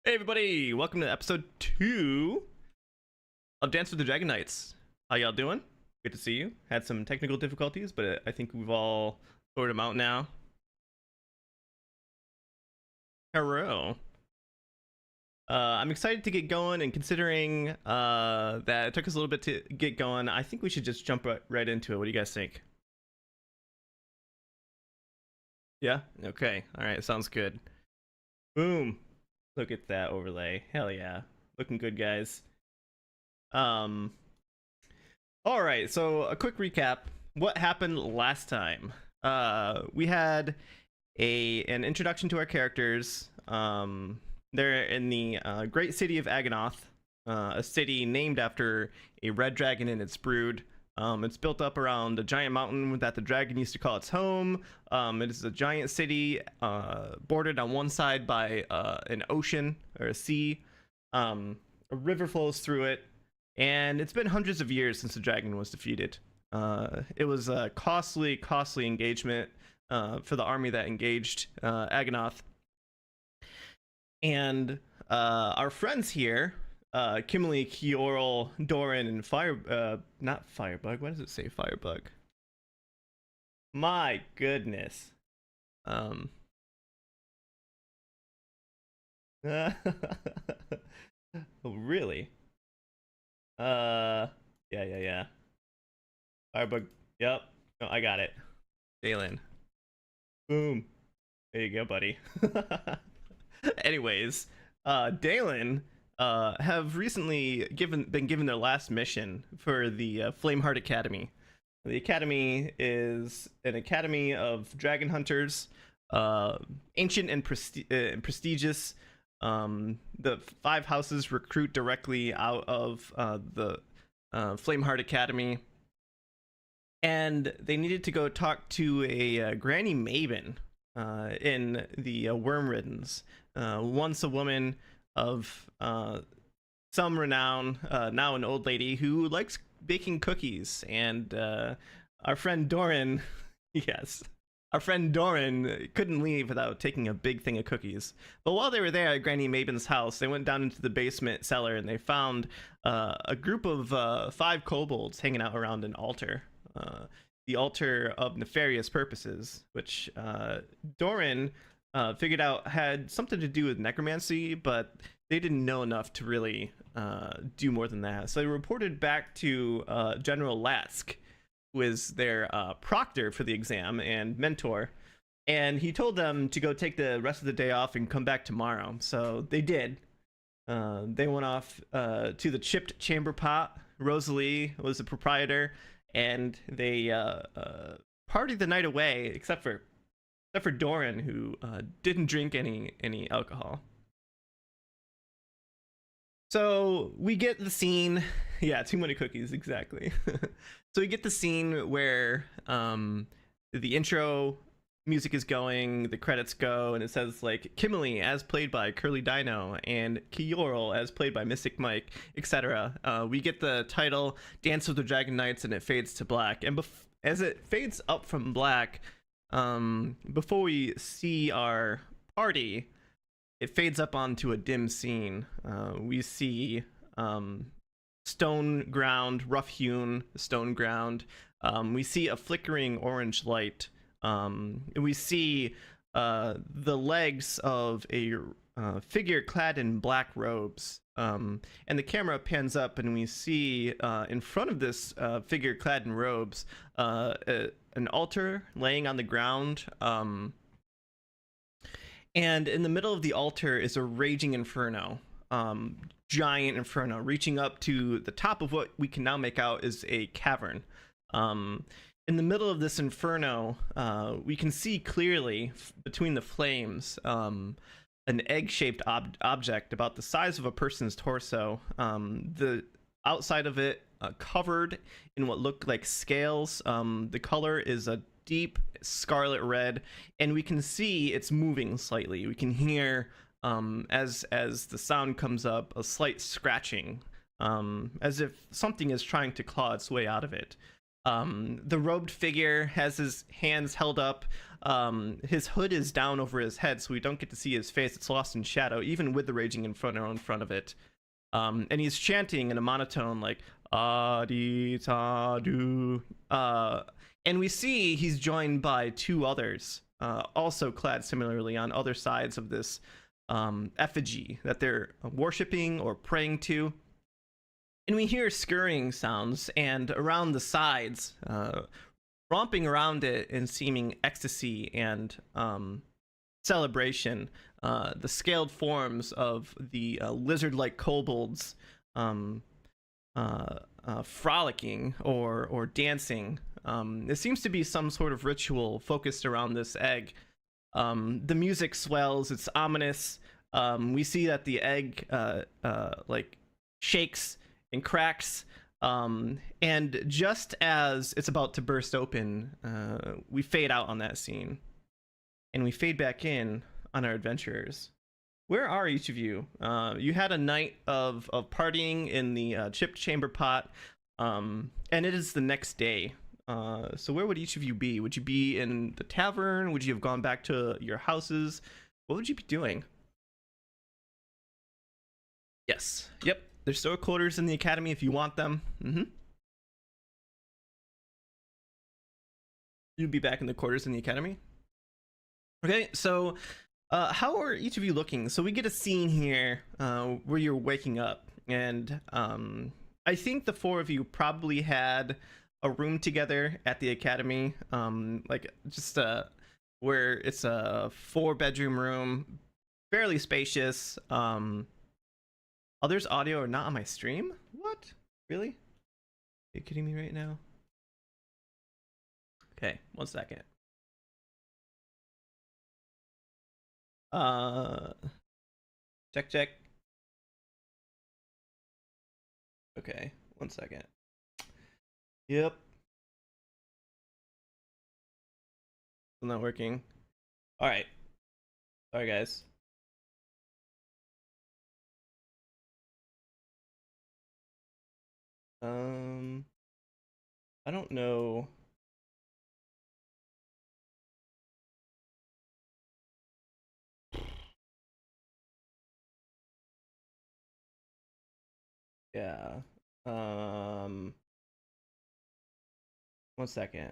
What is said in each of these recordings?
Hey everybody, welcome to episode 2 of Dance with the Dragon Knights. How y'all doing? Good to see you. Had some technical difficulties, but I think we've all sorted them out now. Hello. I'm excited to get going, and considering that it took us a little bit to get going, I think we should just jump right into it. What do you guys think? Yeah? Okay. Alright, sounds good. Boom. Look at that overlay. Hell yeah. Looking good, guys. Um, all right, so a quick recap. What happened last time? We had an introduction to our characters. They're in the great city of Aganoth, a city named after a red dragon and its brood. It's built up around a giant mountain that the dragon used to call its home. It is a giant city bordered on one side by an ocean or a sea. A river flows through it, and it's been hundreds of years since the dragon was defeated. It was a costly engagement for the army that engaged Aganoth. And our friends here, Kimberly, Kiorl, Doran, and not Firebug. Why does it say Firebug? My goodness. Oh, really? Yeah. Firebug. Yep. No, I got it. Dalen. Boom. There you go, buddy. Anyways, Dalen have recently been given their last mission for the Flameheart Academy. The academy is an academy of dragon hunters, ancient and prestigious. The 5 houses recruit directly out of the Flameheart Academy, and they needed to go talk to a Granny Maven in the Wormriddens, once a woman of some renown, now an old lady who likes baking cookies. And our friend Doran, yes, our friend Doran couldn't leave without taking a big thing of cookies. But while they were there at Granny Maven's house, they went down into the basement cellar and they found a group of 5 kobolds hanging out around an altar. The altar of nefarious purposes, which Doran figured out had something to do with necromancy, but they didn't know enough to really do more than that. So they reported back to General Latsk, who is their proctor for the exam and mentor, and he told them to go take the rest of the day off and come back tomorrow. So they did. They went off to the Chipped Chamber Pot. Rosalie was the proprietor, and they partied the night away, except for Doran, who didn't drink any alcohol. So we get the scene. Yeah, too many cookies, exactly. So we get the scene where the intro music is going, the credits go, and it says like Kimberly as played by Curly Dino and Kiorl as played by Mystic Mike, etc. We get the title Dance with the Dragon Knights, and it fades to black. And as it fades up from black, before we see our party, it fades up onto a dim scene. We see stone ground, rough-hewn stone ground. We see a flickering orange light. We see the legs of a figure clad in black robes. And the camera pans up, and we see in front of this figure clad in robes an altar laying on the ground. And in the middle of the altar is a raging inferno, giant inferno, reaching up to the top of what we can now make out is a cavern. In the middle of this inferno, we can see clearly between the flames an egg-shaped object about the size of a person's torso. The outside of it covered in what looked like scales. The color is a deep scarlet red, and we can see it's moving slightly. We can hear as the sound comes up a slight scratching, as if something is trying to claw its way out of it. The robed figure has his hands held up. His hood is down over his head, so we don't get to see his face. It's lost in shadow, even with the raging inferno in front of it. And he's chanting in a monotone like "Adi Tadu." And we see he's joined by two others, also clad similarly on other sides of this effigy that they're worshiping or praying to. And we hear scurrying sounds, and around the sides, romping around it in seeming ecstasy and celebration, the scaled forms of the lizard-like kobolds frolicking or dancing. It seems to be some sort of ritual focused around this egg. The music swells, it's ominous. We see that the egg like shakes and cracks, and just as it's about to burst open, we fade out on that scene, and we fade back in on our adventurers. Where are each of you? You had a night of partying in the chip chamber pot, and it is the next day. So where would each of you be? Would you be in the tavern? Would you have gone back to your houses? What would you be doing? Yes. Yep. There's still quarters in the academy if you want them. You'd be back in the quarters in the academy. Okay, so how are each of you looking? So we get a scene here where you're waking up, and I think the four of you probably had a room together at the academy, like just where it's a 4-bedroom room, fairly spacious. Oh, there's audio or not on my stream? What? Really? Are you kidding me right now? Okay, 1 second. Check. Okay, 1 second. Yep. Still not working. All right. Sorry, guys. I don't know. Yeah. 1 second.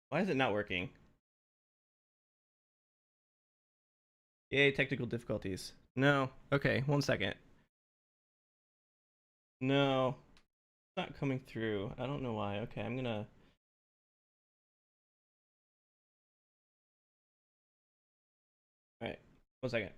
Why is it not working? Yay, technical difficulties. No. Okay, 1 second. No. It's not coming through. I don't know why. Okay, I'm gonna... Alright, 1 second.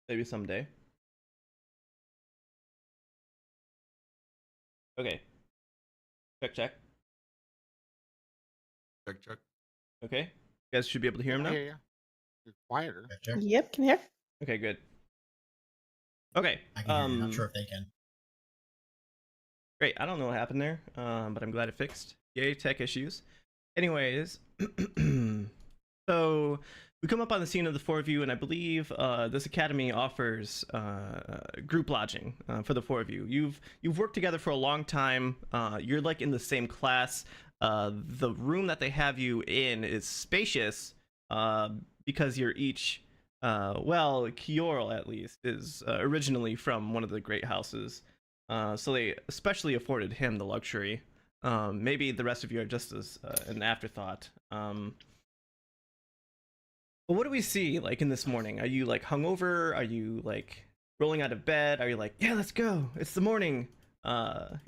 Maybe someday. Okay. Check. Check. Okay. You guys should be able to hear him now? Yeah. You're quieter. Check. Yep, can hear. Okay, good. Okay. I can hear you. Not sure if they can. Great. I don't know what happened there, but I'm glad it fixed. Yay, tech issues. Anyways, so we come up on the scene of the four of you, and I believe this academy offers group lodging for the four of you. You've worked together for a long time. You're like in the same class. The room that they have you in is spacious because you're each, well, Kiorl at least is originally from one of the great houses. So they especially afforded him the luxury. Maybe the rest of you are just as an afterthought. But what do we see like in this morning? Are you like hungover? Are you like rolling out of bed? Are you like, yeah, let's go, it's the morning?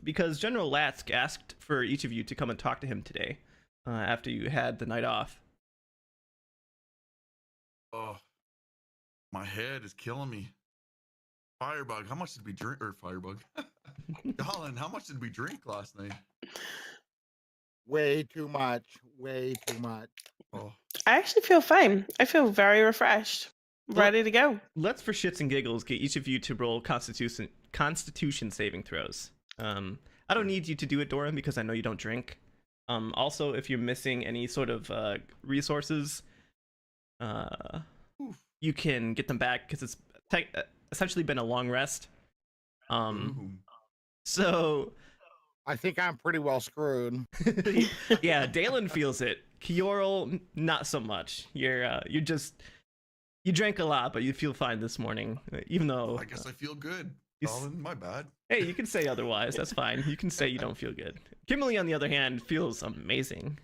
Because General Latsk asked for each of you to come and talk to him today after you had the night off. Oh, my head is killing me. Firebug, how much did we drink? Or Firebug, Colin, how much did we drink last night? Way too much. Way too much. Oh, I actually feel fine. I feel very refreshed. ready to go. Let's, for shits and giggles, get each of you to roll Constitution saving throws. I don't need you to do it, Doran, because I know you don't drink. Also, if you're missing any sort of resources, you can get them back because it's essentially been a long rest. So I think I'm pretty well screwed. yeah, Dalen feels it. Kyorl, not so much. You drank a lot, but you feel fine this morning, even though I guess I feel good. you Colin, my bad. Hey, you can say otherwise. That's fine. You can say you don't feel good. Kimberly, on the other hand, feels amazing.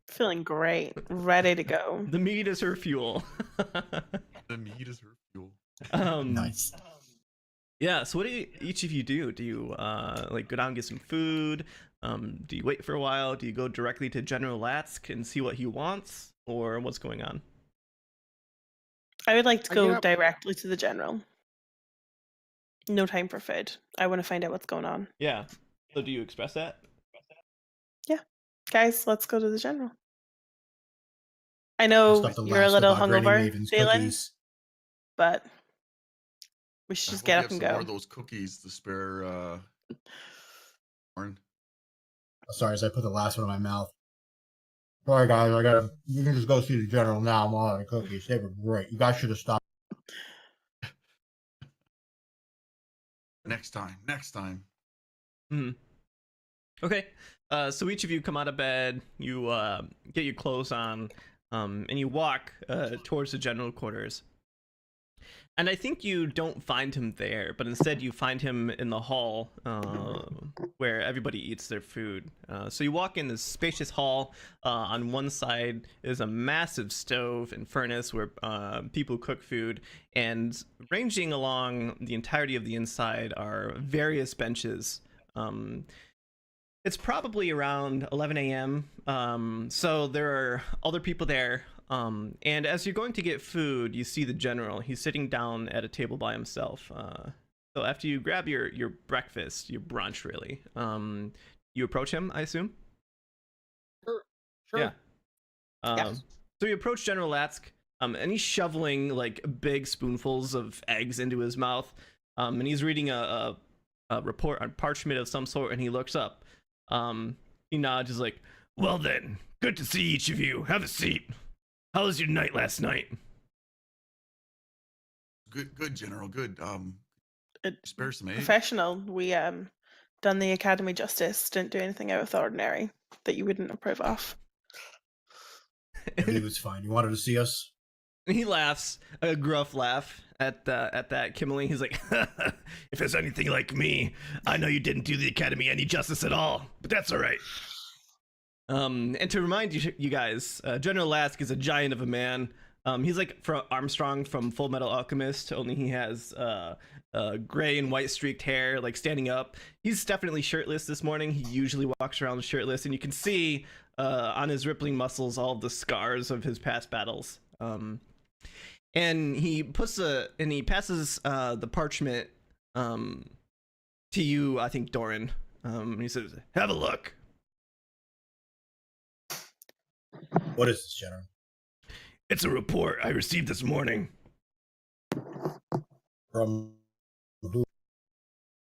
Feeling great. Ready to go. The meat is her fuel. The meat is her fuel. Nice. Yeah, so what do each of you do? Do you like go down and get some food? Do you wait for a while? Do you go directly to General Latsk and see what he wants? Or what's going on? I would like to I go get up- directly to the general. No time for food. I want to find out what's going on. Yeah. So do you express that? Guys, let's go to the general. I know Stuff the you're a last little of our Granny hungover, Maven's Dalen, cookies. but we should I just hope get you up have and some more go. of those cookies to spare. Warren. Sorry, as I put the last one in my mouth. Sorry, guys, you can just go see the general now. I'm all out of cookies. They were great. You guys should have stopped. Next time. Hmm. Okay. So each of you come out of bed, you get your clothes on, and you walk towards the general quarters. And I think you don't find him there, but instead you find him in the hall where everybody eats their food. So you walk in this spacious hall. On one side is a massive stove and furnace where people cook food, and ranging along the entirety of the inside are various benches. It's probably around 11 a.m. So there are other people there. And as you're going to get food, you see the general. He's sitting down at a table by himself. So after you grab your breakfast, your brunch, really, you approach him, I assume? Sure. Yeah. Yes. So you approach General Latsk, and he's shoveling like big spoonfuls of eggs into his mouth. And he's reading a report on parchment of some sort, and he looks up. He nods, is like, "Well then, good to see each of you. Have a seat. How was your night last night?" Good, General. Good. Spare some eggs. Professional. We done the academy justice. Didn't do anything out of the ordinary that you wouldn't approve of. He was fine. You wanted to see us? He laughs, a gruff laugh at that Kimberly. He's like, "If it's anything like me, I know you didn't do the academy any justice at all, but that's all right." And to remind you guys, General Latsk is a giant of a man. He's like Armstrong from Full Metal Alchemist, only he has gray and white streaked hair, like standing up. He's definitely shirtless this morning. He usually walks around shirtless, and you can see on his rippling muscles all of the scars of his past battles. And he passes the parchment to you, I think, Doran. He says, "Have a look." What is this, General? It's a report I received this morning From who?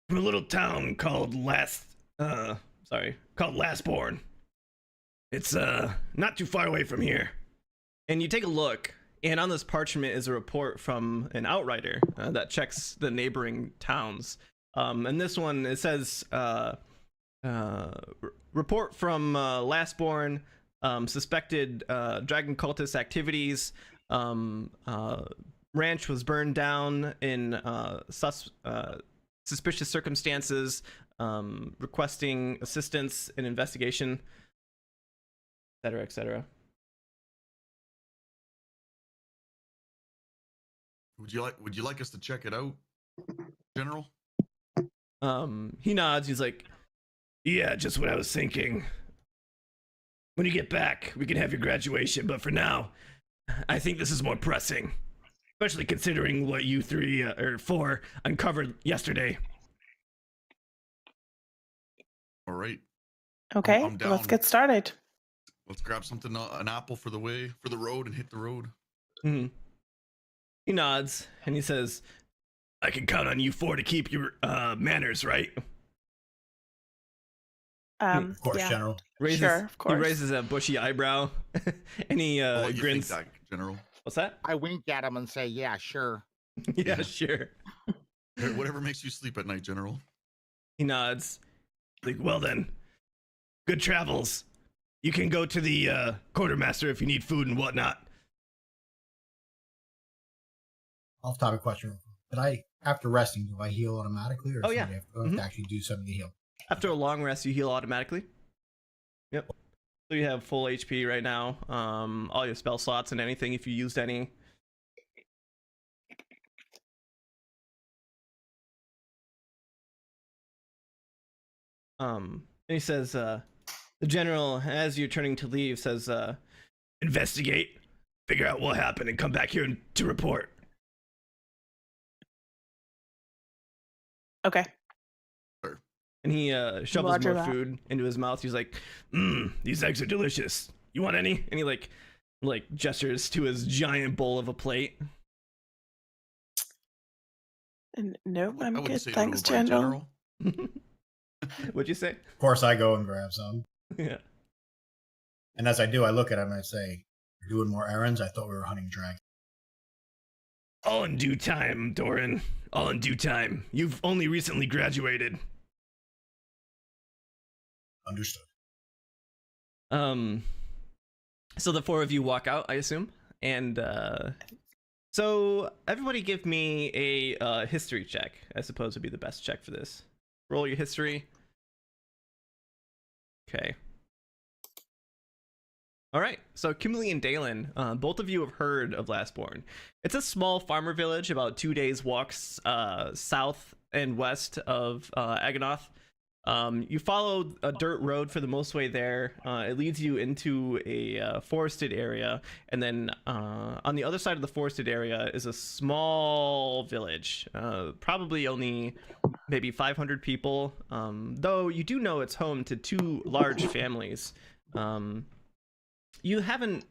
from a little town called Lastborn. It's not too far away from here. And you take a look, and on this parchment is a report from an outrider that checks the neighboring towns. And this one, it says, report from Lastborn, suspected dragon cultist activities. Ranch was burned down in suspicious circumstances, requesting assistance in investigation, etc., etc. Would you like us to check it out, General? He nods. He's like, "Yeah, just what I was thinking. When you get back, we can have your graduation, but for now, I think this is more pressing, especially considering what you four uncovered yesterday." All right. Okay, I'm let's down. get started. Let's grab something, an apple for the road, and hit the road. Mm-hmm. He nods and he says, "I can count on you four to keep your manners, right?" Of course, Yeah. General. Sure, of He course. raises a bushy eyebrow and he I'll let you grins. think that, General. What's that? I wink at him and say, "Yeah, sure." Yeah, sure. Whatever makes you sleep at night, General. He nods. Like, well then, good travels. You can go to the quartermaster if you need food and whatnot. Off topic question. Did I, after resting, do I heal automatically, or Oh, yeah. do I have to actually do something to heal? After a long rest, you heal automatically. Yep. So you have full HP right now. All your spell slots and anything if you used any. And he says, the general, as you're turning to leave, says, investigate, figure out what happened, and come back here to report. Okay. And he shovels Roger more that. food into his mouth. He's like, these eggs are delicious. You want any? And he like gestures to his giant bowl of a plate. Nope, I I'm wouldn't good. say no Thanks, to my General. What'd you say? Of course, I go and grab some. Yeah. And as I do, I look at him and I say, "You're doing more errands? I thought we were hunting dragons." All in due time, Doran. All in due time. You've only recently graduated. Understood. So the four of you walk out, I assume, and so everybody give me a history check. I suppose would be the best check for this. Roll your history. Okay. All right. So Kimberly and Dalen, both of you have heard of Lastborn. It's a small farmer village about 2 days walks south and west of Aganoth. You follow a dirt road for the most way there. It leads you into a forested area, and then on the other side of the forested area is a small village, probably only maybe 500 people, though you do know it's home to two large families. You haven't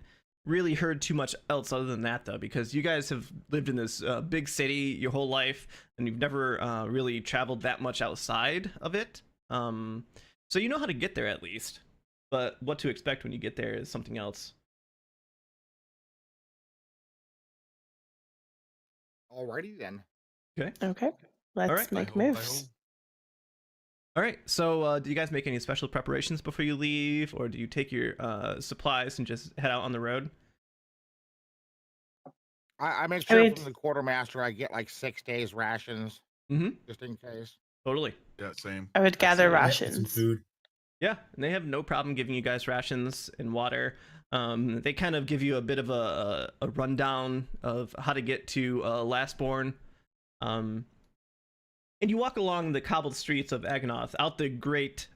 really heard too much else other than that, though, because you guys have lived in this big city your whole life, and you've never really traveled that much outside of it. So you know how to get there at least, but what to expect when you get there is something else. Alrighty then. Okay. Let's right. make Hi-ho, moves. hi-ho. All right, so do you guys make any special preparations before you leave, or do you take your supplies and just head out on the road? I make I sure mean- from the quartermaster I get like 6 days rations, just in case. Totally. Yeah, same. I would gather Absolutely. Yeah, and some rations. food. Yeah, and they have no problem giving you guys rations and water. They kind of give you a bit of a rundown of how to get to Lastborn. And you walk along the cobbled streets of Aganoth, out the great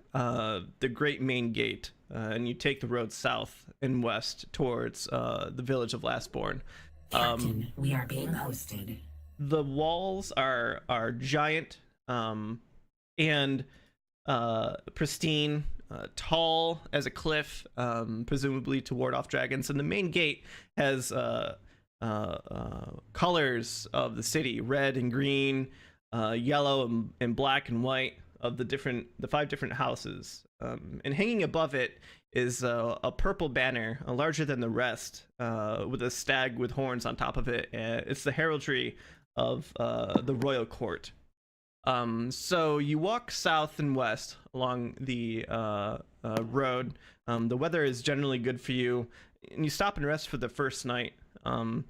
main gate, and you take the road south and west towards the village of Lastborn. Captain, we are being hosted. The walls are giant and pristine, tall as a cliff, presumably to ward off dragons. And the main gate has colors of the city: red and green, yellow and black and white of the 5 different houses. And hanging above it is a purple banner, larger than the rest, with a stag with horns on top of it. It's the heraldry of the royal court. So you walk south and west along the road. The weather is generally good for you, and you stop and rest for the first night. Do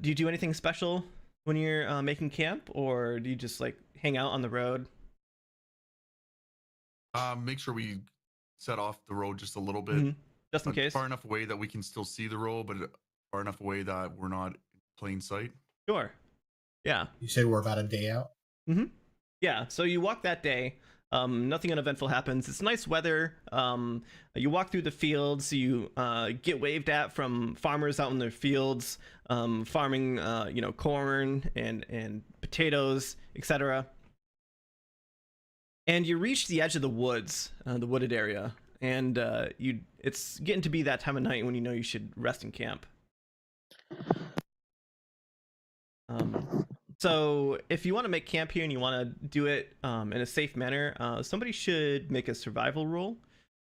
you do anything special when you're making camp, or do you just like hang out on the road? Make sure we set off the road just a little bit. Mhm. Just in case. Far enough away that we can still see the road, but far enough away that we're not in plain sight. Sure. Yeah. You said we're about a day out. Yeah, so you walk that day. Nothing uneventful happens. It's nice weather. You walk through the fields. You get waved at from farmers out in their fields, farming, corn and potatoes, etc. And you reach the edge of the woods, the wooded area, and it's getting to be that time of night when you know you should rest in camp. So if you want to make camp here and you want to do it in a safe manner, somebody should make a survival roll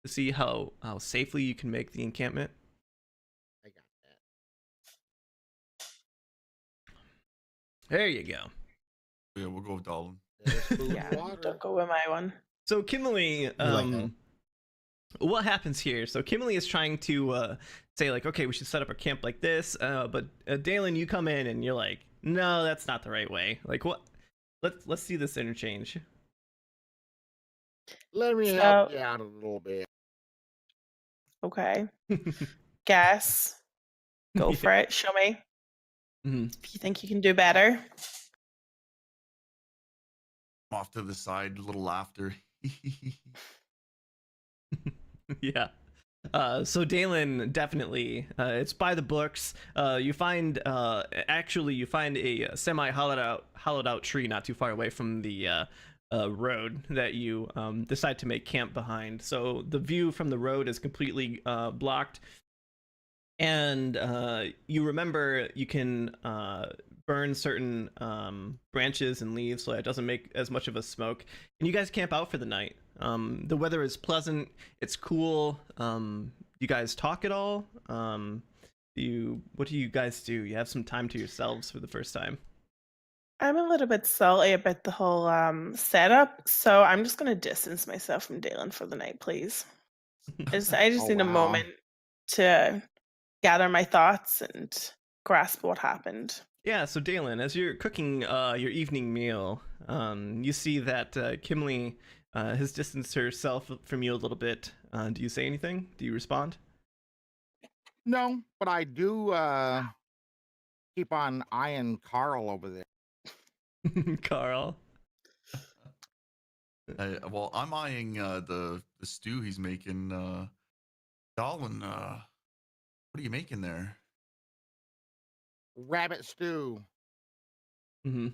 to see how safely you can make the encampment. I got that. There you go. Yeah, we'll go with Dolan. There's food and Yeah, water. don't go with my one. So Kimberly, like that. what happens here? So Kimberly is trying to say like, okay, we should set up a camp like this, but Dalen, you come in and you're like, no, that's not the right way. Like, what? Let's see this interchange. Let me So- help you out a little bit. Okay. Guess. Go for it. Show me. Mhm. If you think you can do better. Off to the side, a little laughter. Yeah. So Dalen, definitely, it's by the books. You find a semi hollowed out tree not too far away from the road that you decide to make camp behind. So the view from the road is completely blocked, and you remember you can burn certain branches and leaves so it doesn't make as much of a smoke. And you guys camp out for the night. The weather is pleasant. It's cool. You guys talk at all? What do you guys do? You have some time to yourselves for the first time. I'm a little bit salty about the whole setup, so I'm just gonna distance myself from Dalen for the night, please. I just Oh, need a wow. moment to gather my thoughts and grasp what happened. Yeah, so Dalen, as you're cooking your evening meal, you see that Kimberly has distanced herself from you a little bit. Do you say anything? Do you respond? No, but I do keep on eyeing Carl over there. Carl. Well, I'm eyeing the stew he's making. Dolan, what are you making there? Rabbit stew Mm-hmm.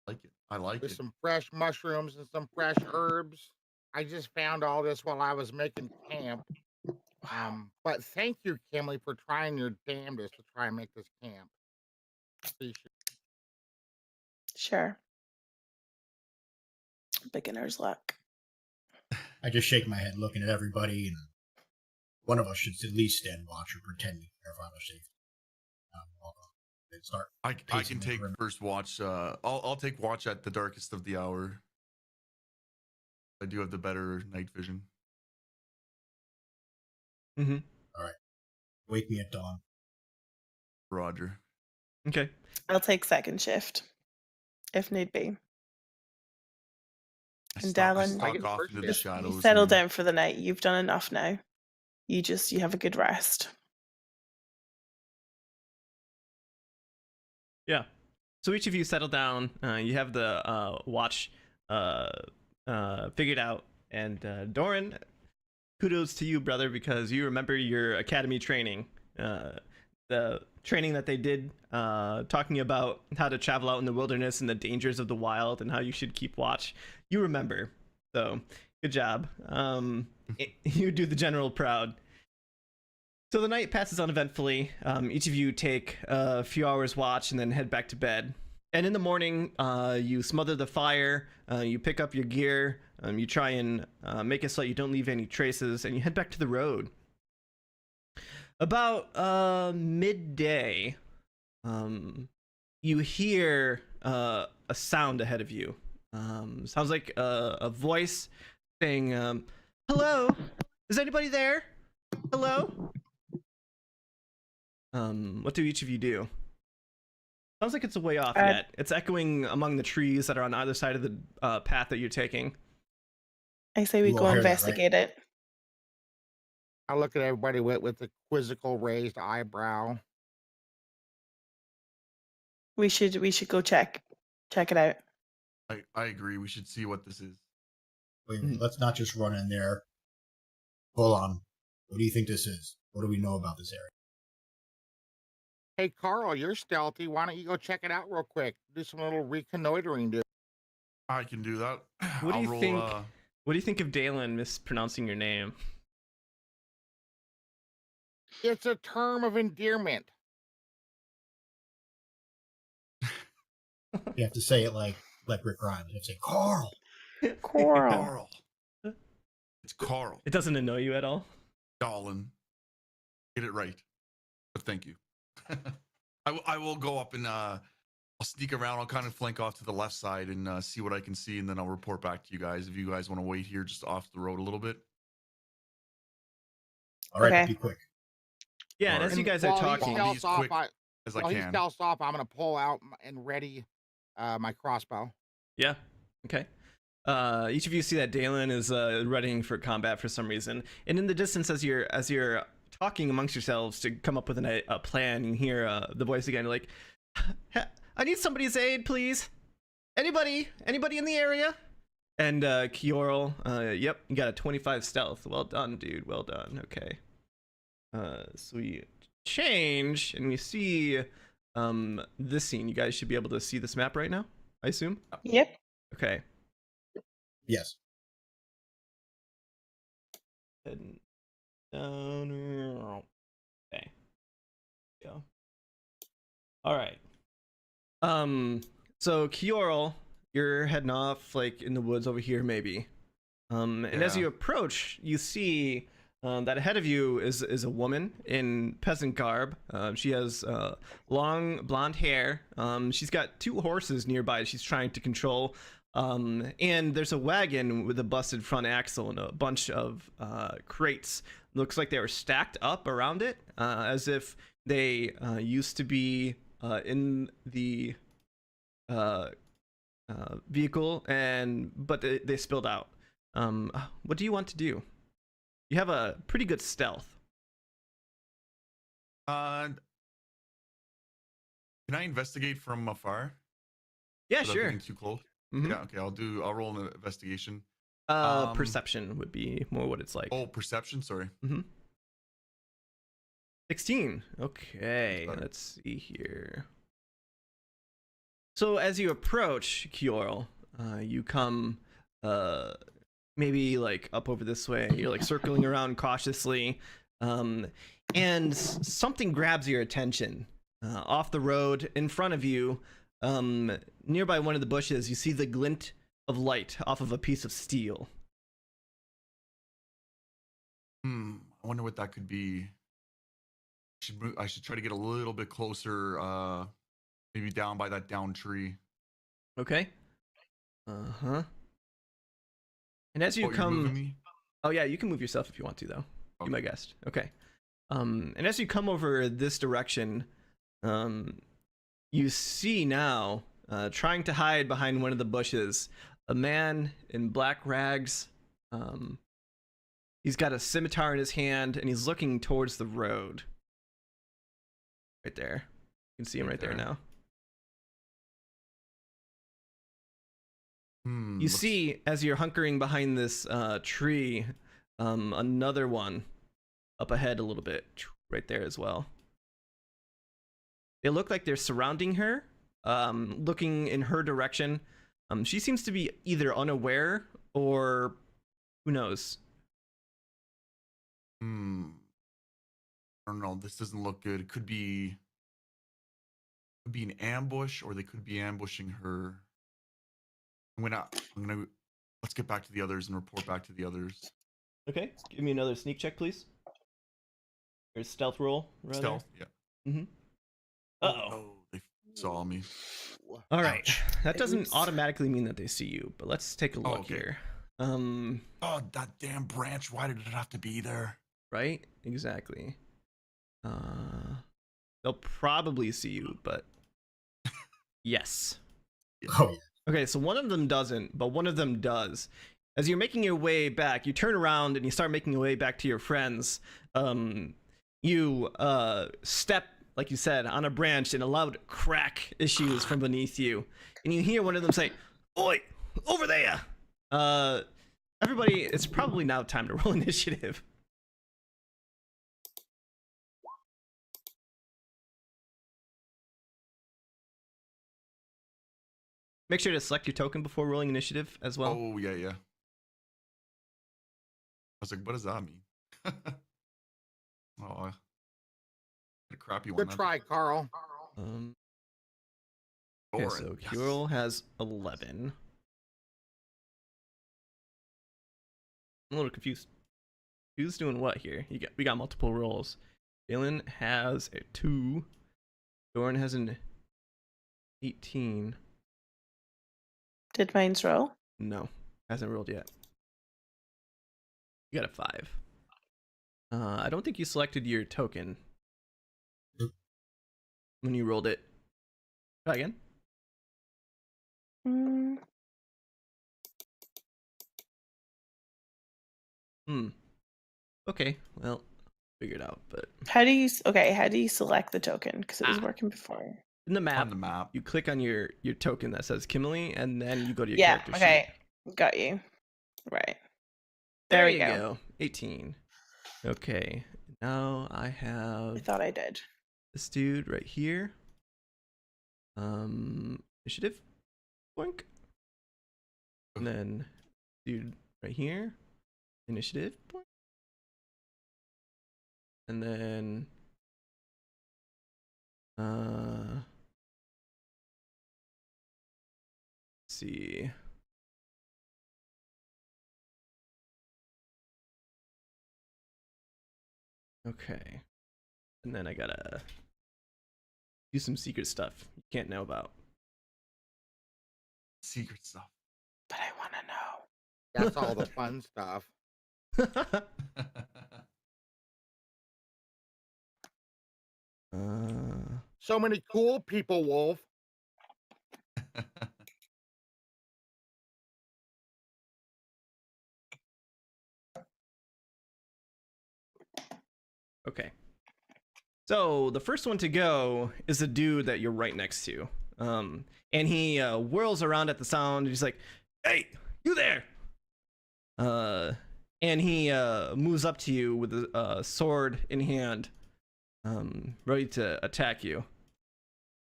Like it. I like with it. some fresh mushrooms and some fresh herbs. I just found all this while I was making camp. But thank you, Kimberly, for trying your damnedest to try and make this camp. Appreciate it. Sure. Beginner's luck. I just shake my head, looking at everybody, and one of us should at least stand watch or pretend to care for our safety. Start. I pacing can the take perimeter. first watch. I'll take watch at the darkest of the hour. I do have the better night vision. Mm-hmm. Wake me at dawn. Roger. Okay. I'll take second shift if need be. And Dalen, stalk off first into the shift. shadows. settle and- down for the night. You've done enough now. You have a good rest. Yeah. So each of you settle down. You have the watch figured out. And Doran, kudos to you, brother, because you remember your academy training. The training that they did talking about how to travel out in the wilderness and the dangers of the wild and how you should keep watch. You remember. So good job. You do the general proud. So the night passes uneventfully. Each of you take a few hours watch and then head back to bed. And in the morning, you smother the fire, you pick up your gear, you try and make it so you don't leave any traces, and you head back to the road. About midday, you hear a sound ahead of you. Sounds like a voice saying, hello? Is anybody there? Hello? What do each of you do? Sounds like it's a way off yet. It's echoing among the trees that are on either side of the path that you're taking. I say we You go all hear that, right? investigate it. I look at everybody with a quizzical raised eyebrow. We should go check it out. I agree. We should see what this is. Wait a minute, let's not just run in there. Hold on. What do you think this is? What do we know about this area? Hey, Carl, you're stealthy. Why don't you go check it out real quick? Do some little reconnoitering, dude. I can do that. What do I'll you roll, think? What do you think of Dalen mispronouncing your name? It's a term of endearment. You have to say it like Rick Grimes. You have to say Carl. Coral. Carl. It's Carl. It doesn't annoy you at all? Darling. Get it right. But thank you. I will go up and I'll sneak around. I'll kind of flank off to the left side and see what I can see, and then I'll report back to you guys if you guys want to wait here just off the road a little bit. All right, Okay. be quick. Yeah, and as you guys are While he talking, While stealths he's off, quick as I while he can. stealths off, I'm gonna pull out and ready my crossbow. yeah, okay. Each of you see that Dalen is readying for combat for some reason, and in the distance, as you're talking amongst yourselves to come up with a plan, you hear the voice again, like, "I need somebody's aid, please. Anybody in the area?" And Kiorl, yep, you got a 25 stealth. Well done, dude. Well done. Okay. So we change, and we see this scene. You guys should be able to see this map right now, I assume. Yep. Okay. Yes. Heading down. Okay. Yeah. All right. So Kiorl, you're heading off like in the woods over here, maybe. And as Yeah. you approach, you see that ahead of you is a woman in peasant garb. She has long blonde hair. She's got 2 horses nearby she's trying to control. And there's a wagon with a busted front axle and a bunch of crates. Looks like they were stacked up around it, as if they used to be in the vehicle, but they spilled out. What do you want to do? You have a pretty good stealth. Can I investigate from afar? Yeah, without sure. getting too close. Mhm. Yeah, okay. I'll roll an investigation. Perception would be more what it's like. Oh, perception. Sorry. 16. Okay, Better. let's see here. So as you approach Kiorl, you come maybe like up over this way. You're like circling around cautiously, and something grabs your attention. Off the road in front of you, nearby one of the bushes, you see the glint of light off of a piece of steel. I wonder what that could be. I should try to get a little bit closer. Maybe down by that down tree. Okay. Uh-huh. And as you Oh, you're moving come, me? oh yeah, you can move yourself if you want to, though. Okay. Be my guest. Okay. And as you come over this direction, you see now, trying to hide behind one of the bushes, a man in black rags. He's got a scimitar in his hand, and he's looking towards the road. Right there. You can see him right there now. You see, as you're hunkering behind this tree, another one up ahead a little bit, right there as well. They look like they're surrounding her, looking in her direction. She seems to be either unaware or who knows. I don't know. This doesn't look good. It could be an ambush, or they could be ambushing her. I'm gonna let's get back to the others and report back to the others. Okay, give me another sneak check, please. Or stealth roll, rather. Stealth, yeah. Mm-hmm. Oh, no, they saw me. All right. Ouch. That doesn't Oops. automatically mean that they see you, but let's take a look okay. here. Oh, that damn branch! Why did it have to be there? Right? Exactly. They'll probably see you, but yes. Oh yeah. Okay, so one of them doesn't, but one of them does. As you're making your way back, you turn around and you start making your way back to your friends. You step, like you said, on a branch, and a loud crack issues from beneath you. And you hear one of them say, "Oi, over there!" Everybody, it's probably now time to roll initiative. Make sure to select your token before rolling initiative as well. Oh yeah, yeah. I was like, what does that mean? Oh, a crappy one. Good try, Carl. Okay, Doran, so yes. Kirill has 11. I'm a little confused. Who's doing what here? We got multiple rolls. Galen has a 2. Doran has an 18. Did mine's roll? No, hasn't rolled yet. You got a 5. I don't think you selected your token Nope. when you rolled it. Try again. Mm, Okay, well, figure it out. But how do you select the token? Because it was working before. in the map, On the map. you click on your token that says Kimberly, and then you go to your Yeah. character Okay. sheet. Got you. Right. There we you go. go. 18. Okay, now I have I thought I did. this dude right here. Initiative. Boink. And then dude right here. Initiative. Boink. And then let's see. Okay. And then I gotta do some secret stuff you can't know about. Secret stuff. But I want to know. That's all the fun stuff. So many cool people, Wolf. Okay. So the first one to go is the dude that you're right next to. And he whirls around at the sound. He's like, "Hey, you there!" And he moves up to you with a sword in hand, ready to attack you.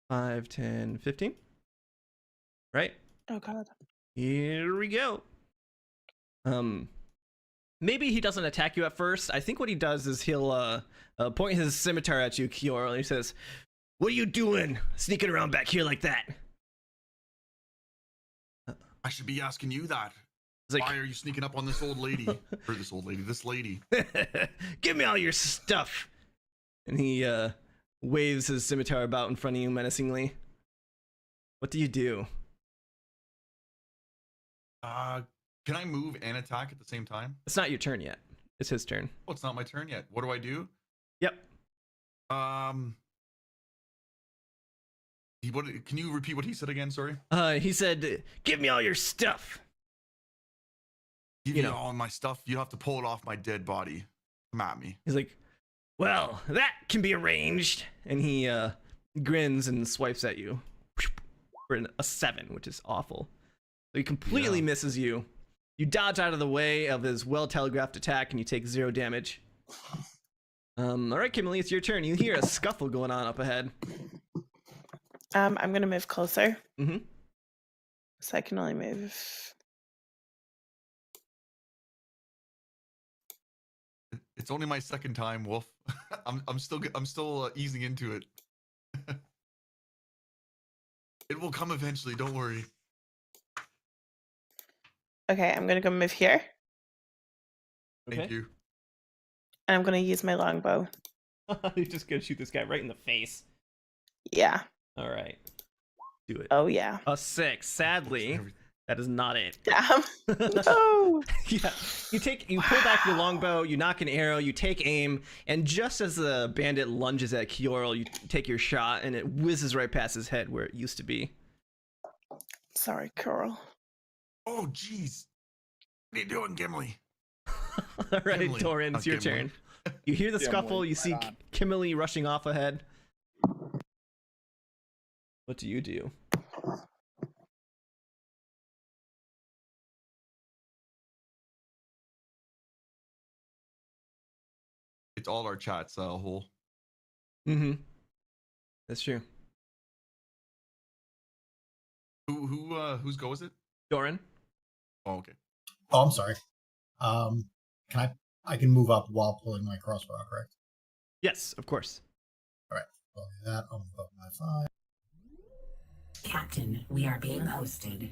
5, 10, 15. Right? Oh God. Here we go. Maybe he doesn't attack you at first. I think what he does is he'll point his scimitar at you, Kiora, and he says, "What are you doing sneaking around back here like that?" I should be asking you that. It's like, Why are you sneaking up on this old lady? Or this lady. "Give me all your stuff." And he waves his scimitar about in front of you menacingly. What do you do? Can I move and attack at the same time? It's not your turn yet. It's his turn. Oh, it's not my turn yet. What do I do? Yep. Can you repeat what he said again? Sorry. He said, "Give me all your stuff." Give You me know. all my stuff. You have to pull it off my dead body. Come at me. He's like, "Well, that can be arranged." And he grins and swipes at you for a 7, which is awful. So he completely misses you. You dodge out of the way of his well-telegraphed attack, and you take 0 damage. All right, Kimberly, it's your turn. You hear a scuffle going on up ahead. I'm gonna move closer. Mm-hmm. So I can only move. It's only my second time, Wolf. I'm still easing into it. It will come eventually. Don't worry. Okay, I'm gonna go move here, Thank you. and I'm gonna use my longbow. You're just gonna shoot this guy right in the face. Yeah. All right, do it. Oh yeah. A 6. Sadly, that is not it. Damn. No. Yeah, you pull back your longbow, you knock an arrow, you take aim, and just as the bandit lunges at Kiorl, you take your shot, and it whizzes right past his head where it used to be. Sorry, Coral. Oh, jeez. What are you doing, Gimli? All right, Gimli, Doran, not it's your Gimli. turn. You hear the Gimli, scuffle, you right see on. Kimberly rushing off ahead. What do you do? It's all our chats, whole. Mm-hmm. That's true. Whose go is it? Doran? Oh, okay. Oh, I'm sorry. I can move up while pulling my crossbow, correct? Yes, of course. All right. I'll do that. I'll move up my 5. Captain, we are being hosted.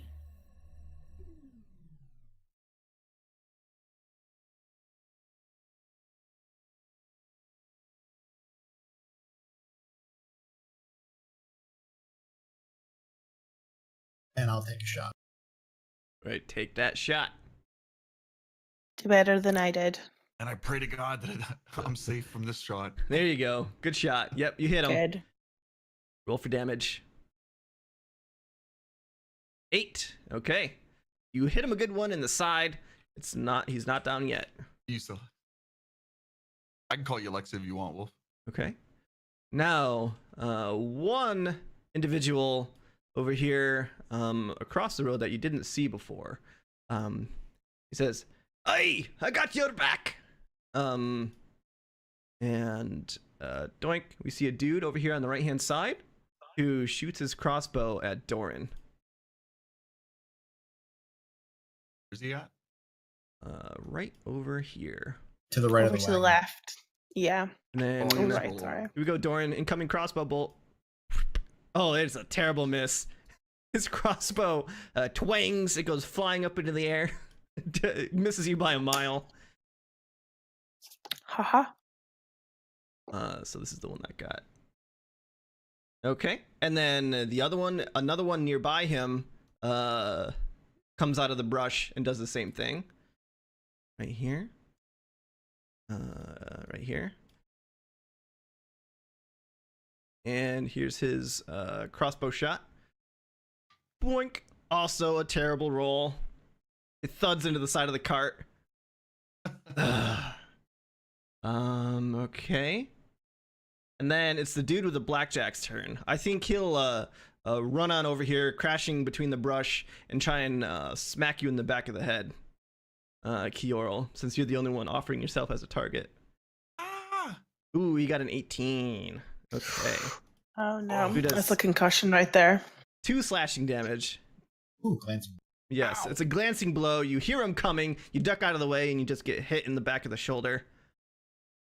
And I'll take a shot. Right, take that shot. Do better than I did. And I pray to God that I'm safe from this shot. There you go. Good shot. Yep, you hit him. Good. Roll for damage. 8. Okay. You hit him a good one in the side. He's not down yet. You still. I can call you Alexa if you want, Wolf. Okay. Now, one individual over here across the road that you didn't see before. He says, "Hey, I got your back." And doink, we see a dude over here on the right-hand side who shoots his crossbow at Doran. Where's he at? Right over here. To the right Over of the to the wagon. left. Yeah. And then Oh, Oh, he's right, below. sorry. here we go, Doran. Incoming crossbow bolt. Oh, it's a terrible miss. His crossbow twangs. It goes flying up into the air. Misses you by a mile. Haha. So this is the one that got. Okay. And then the other one, another one nearby him, comes out of the brush and does the same thing. Right here. Right here. And here's his crossbow shot. Boink. Also a terrible roll. It thuds into the side of the cart. Okay. And then it's the dude with the blackjack's turn. I think he'll run on over here, crashing between the brush, and try and smack you in the back of the head, Kioral, since you're the only one offering yourself as a target. Ah! Ooh, you got an 18. Okay. Oh no. Who does- That's a concussion right there. 2 slashing damage. Ooh, glancing. Yes, it's a glancing blow. You hear him coming, you duck out of the way, and you just get hit in the back of the shoulder.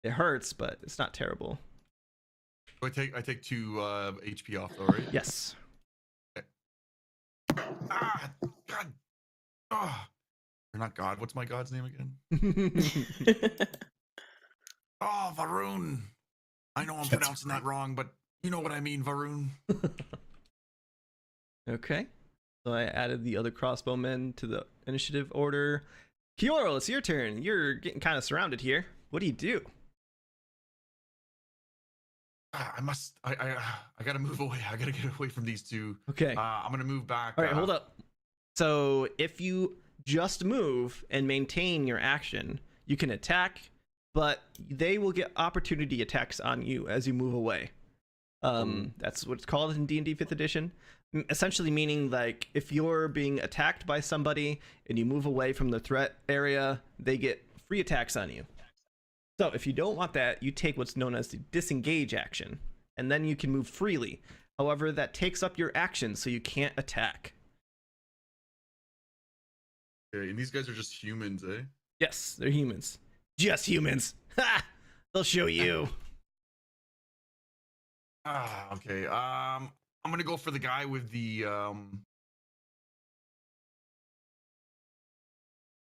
It hurts, but it's not terrible. I take 2 HP off though, right? Yes. Ah! God! Oh. You're not God. What's my God's name again? Oh, Varun. I know I'm That's pronouncing that wrong, but you know what I mean, Varun. Okay. So I added the other crossbowmen to the initiative order. Kioral, it's your turn. You're getting kind of surrounded here. What do you do? I gotta move away. I gotta get away from these two. Okay. I'm gonna move back. All right, hold up. So if you just move and maintain your action, you can attack, but they will get opportunity attacks on you as you move away. That's what it's called in D&D 5th edition. Essentially meaning, like, if you're being attacked by somebody and you move away from the threat area, they get free attacks on you. So if you don't want that, you take what's known as the disengage action, and then you can move freely. However, that takes up your action, so you can't attack. Okay, and these guys are just humans, eh? Yes, they're humans. Just humans. Ha! They'll show you. Okay. I'm gonna go for the guy with the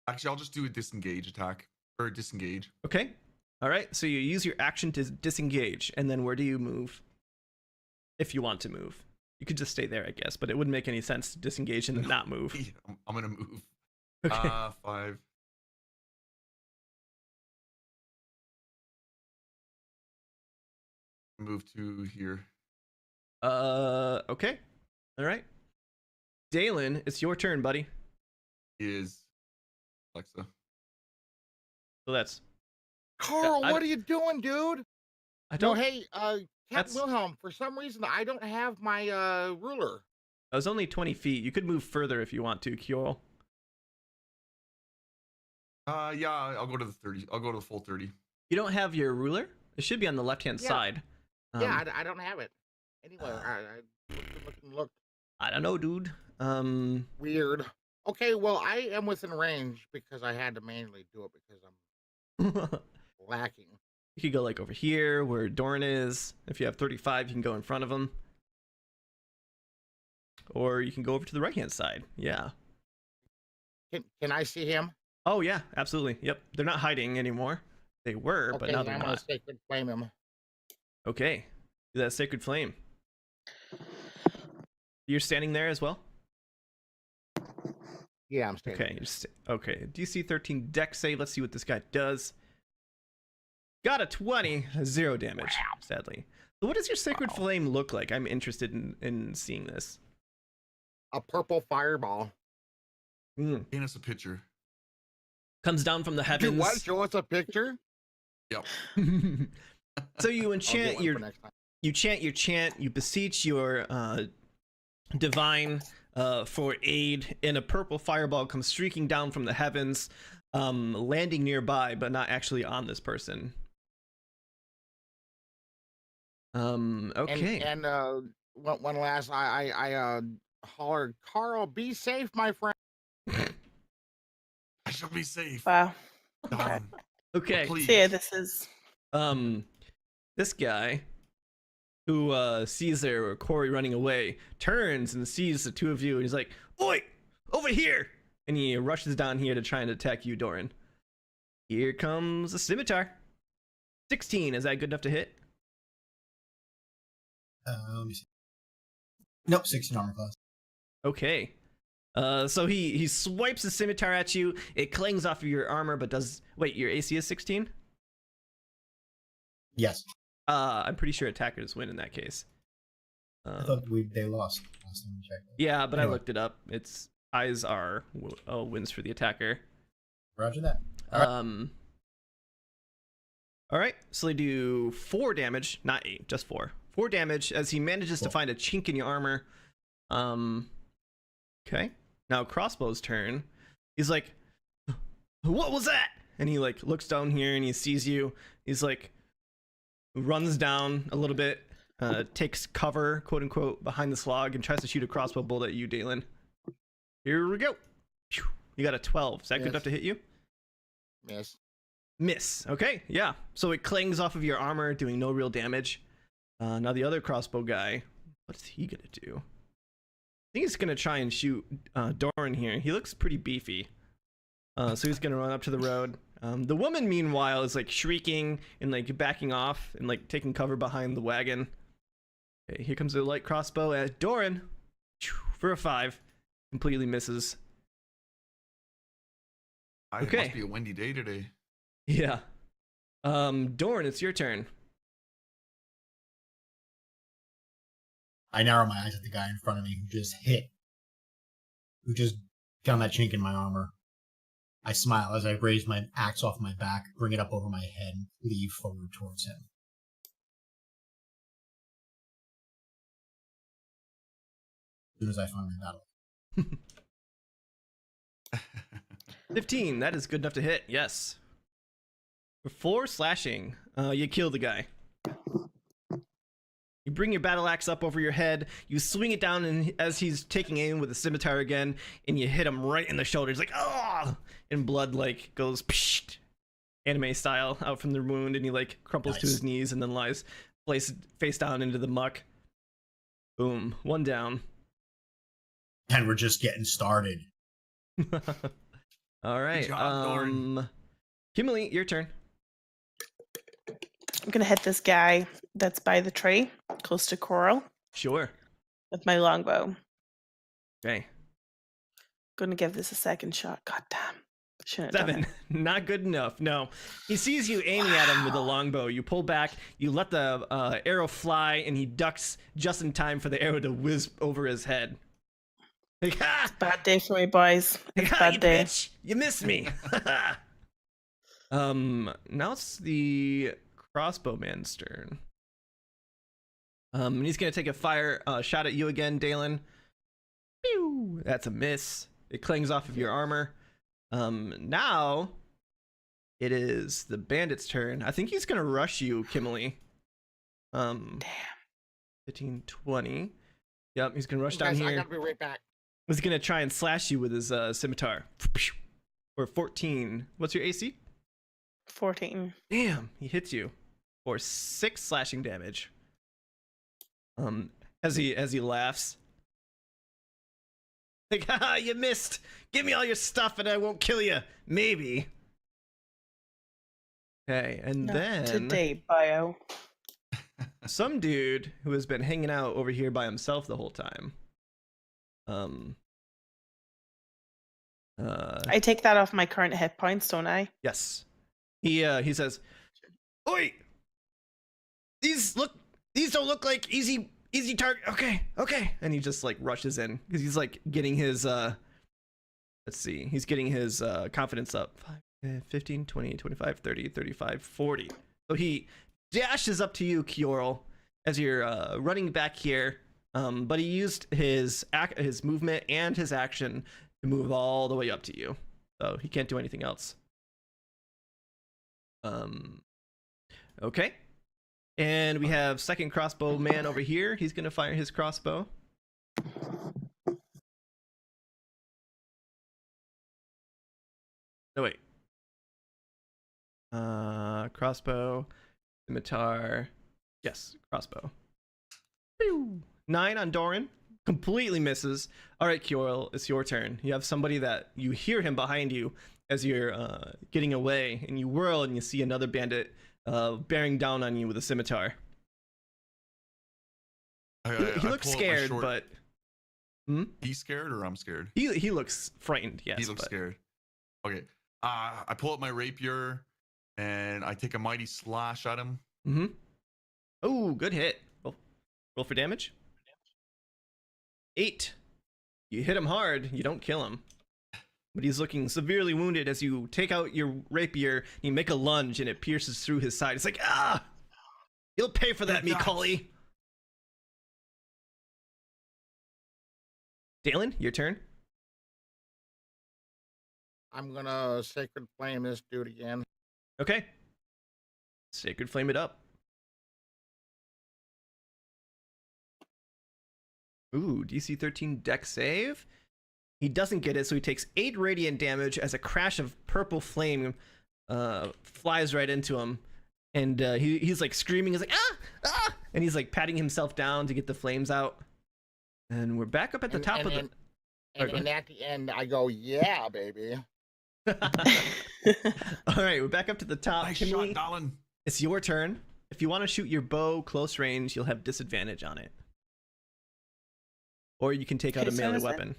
Actually, I'll just do a disengage attack or disengage. Okay. All right. So you use your action to disengage, and then where do you move? If you want to move, you could just stay there, I guess. But it wouldn't make any sense to disengage and then not move. Yeah, I'm gonna move. Okay. 5. Move to here. Okay. All right. Dalen, it's your turn, buddy. Is Alexa. So that's. Carl, I what don't- are you doing, dude? I No, don't. hey, That's- Captain Wilhelm, for some reason I don't have my ruler. I was only 20 feet. You could move further if you want to, Kjol. Yeah, I'll go to the 30. I'll go to the full 30. You don't have your ruler? It should be on the left-hand Yeah. side. Yeah, I don't have it. Anyway, I looked I don't know, dude. weird. Okay, well, I am within range because I had to manually do it because I'm lacking. You could go like over here where Dorn is. If you have 35, you can go in front of him. or you can go over to the right hand side. Yeah. Can I see him? Oh yeah, absolutely. Yep. They're not hiding anymore. They were, but Okay, now then they're I'm gonna not. sacred flame him. Okay. Do that sacred flame. You're standing there as well? Yeah, I'm standing. Okay. Okay. DC 13 dex save. Let's see what this guy does. Got a 20, 0 damage, sadly. So what does your sacred flame look like? I'm interested in seeing this. A purple fireball. Paint us a picture. Comes down from the Do heavens. what? Show us a picture. Yep. So you I'll enchant get one your for next time. you chant your chant, you beseech your divine for aid, and a purple fireball comes streaking down from the heavens, landing nearby, but not actually on this person. Okay. And one last, I hollered, Carl, be safe, my friend. I shall be safe. Wow. Darn. Okay. Please. So yeah, this is This guy who sees their Corey running away turns and sees the two of you, and he's like, "Oi, over here!" And he rushes down here to try and attack you, Doran. Here comes a scimitar. 16, is that good enough to hit? Let me see. Nope, 16 armor class. Okay. So he swipes the scimitar at you. It clings off of your armor, but does wait, your AC is 16? Yes. I'm pretty sure attackers win in that case. I thought they lost last time we checked. Yeah, but I Anyway. looked it up. It's eyes are wins for the attacker. Roger that. All right, so they do 4 damage, not 8, just 4. 4 damage as he manages to Cool. find a chink in your armor. Okay. Now Crossbow's turn. He's like, "What was that?" And he like looks down here and he sees you. He's like, runs down a little bit, takes cover, quote unquote, behind the slog and tries to shoot a crossbow bolt at you, Dalen. Here we go. Phew. You got a 12. Is that good Yes. enough to hit you? Miss. Miss. Okay, yeah. So it clings off of your armor, doing no real damage. Now the other crossbow guy, what's he gonna do? I think he's gonna try and shoot Doran here. He looks pretty beefy. So he's gonna run up to the road. The woman, meanwhile, is like shrieking and like backing off and like taking cover behind the wagon. Okay, here comes the light crossbow at Doran for a 5. Completely misses. It Okay. must be a windy day today. Yeah. Doran, it's your turn. I narrow my eyes at the guy in front of me who just found that chink in my armor. I smile as I raise my axe off my back, bring it up over my head, and leave forward towards him. As soon as I find my battle. 15, that is good enough to hit, yes. For 4 slashing, you kill the guy. You bring your battle axe up over your head, you swing it down and as he's taking aim with the scimitar again, and you hit him right in the shoulder. He's like, "Oh!" And blood like goes psh, anime style out from the wound, and he like crumples to Nice. his knees and then lies face down into the muck. Boom, 1 down. And we're just getting started. All right, job, Doran. Kimberly, your turn. I'm gonna hit this guy that's by the tree, close to Coral, Sure. with my longbow. Okay. Gonna give this a second shot. God damn. Shouldn't have done 7. Not good enough. No. He sees you aiming at him with a longbow. You pull back, you let the arrow fly, and he ducks just in time for the arrow to whiz over his head. Like, ha! it. Bad day for me, boys. Like, It's a ha, bad you day. bitch! You missed me! Now it's the crossbowman's turn. And he's gonna take a fire shot at you again, Dalen. Pew! That's a miss. It clings off of your armor. Now it is the bandit's turn. I think he's gonna rush you, Kimberly. Damn. 15, 20. Yep, he's gonna rush down Guys, I here. gotta be right back. He's gonna try and slash you with his scimitar. For 14. What's your AC? 14. Damn, he hits you for 6 slashing damage. As he laughs. Like, haha, you missed. Give me all your stuff and I won't kill you. Maybe. Okay, and Not then today, bio. some dude who has been hanging out over here by himself the whole time. I take that off my current hit points, don't I? Yes. He says, "Oi! These don't look like easy target. Okay." And he just like rushes in because he's like getting his let's see. He's getting his confidence up. 15, 20, 25, 30, 35, 40. So he dashes up to you, Kyorl, as you're running back here. But he used his movement and his action to move all the way up to you. So he can't do anything else. Okay. And we have second crossbow man over here. He's going to fire his crossbow. No, wait. Crossbow, scimitar. Yes, crossbow. 9 on Doran. Completely misses. All right, Kyorl, it's your turn. You have somebody that you hear him behind you as you're getting away, and you whirl and you see another bandit bearing down on you with a scimitar. He looks scared, but he's scared or I'm scared? He looks frightened. Yes, he looks scared. Okay. I pull up my rapier and I take a mighty slash at him. Oh, good hit. Roll for damage. 8. You hit him hard. You don't kill him. But he's looking severely wounded as you take out your rapier, you make a lunge, and it pierces through his side. It's like, ah! You'll pay for that, Macaulay. Dalen, your turn. I'm gonna Sacred Flame this dude again. Okay. Sacred Flame it up. Ooh, DC 13 dex save. He doesn't get it, so he takes 8 radiant damage as a crash of purple flame flies right into him. And he's like screaming. He's like, ah! And he's like patting himself down to get the flames out. And we're back up at the top of the... And at the end, I go, yeah, baby. All right, we're back up to the top. Nice Kimberly, shot, Dolan. it's your turn. If you want to shoot your bow close range, you'll have disadvantage on it. Or you can take out a Whose turn melee is it? weapon.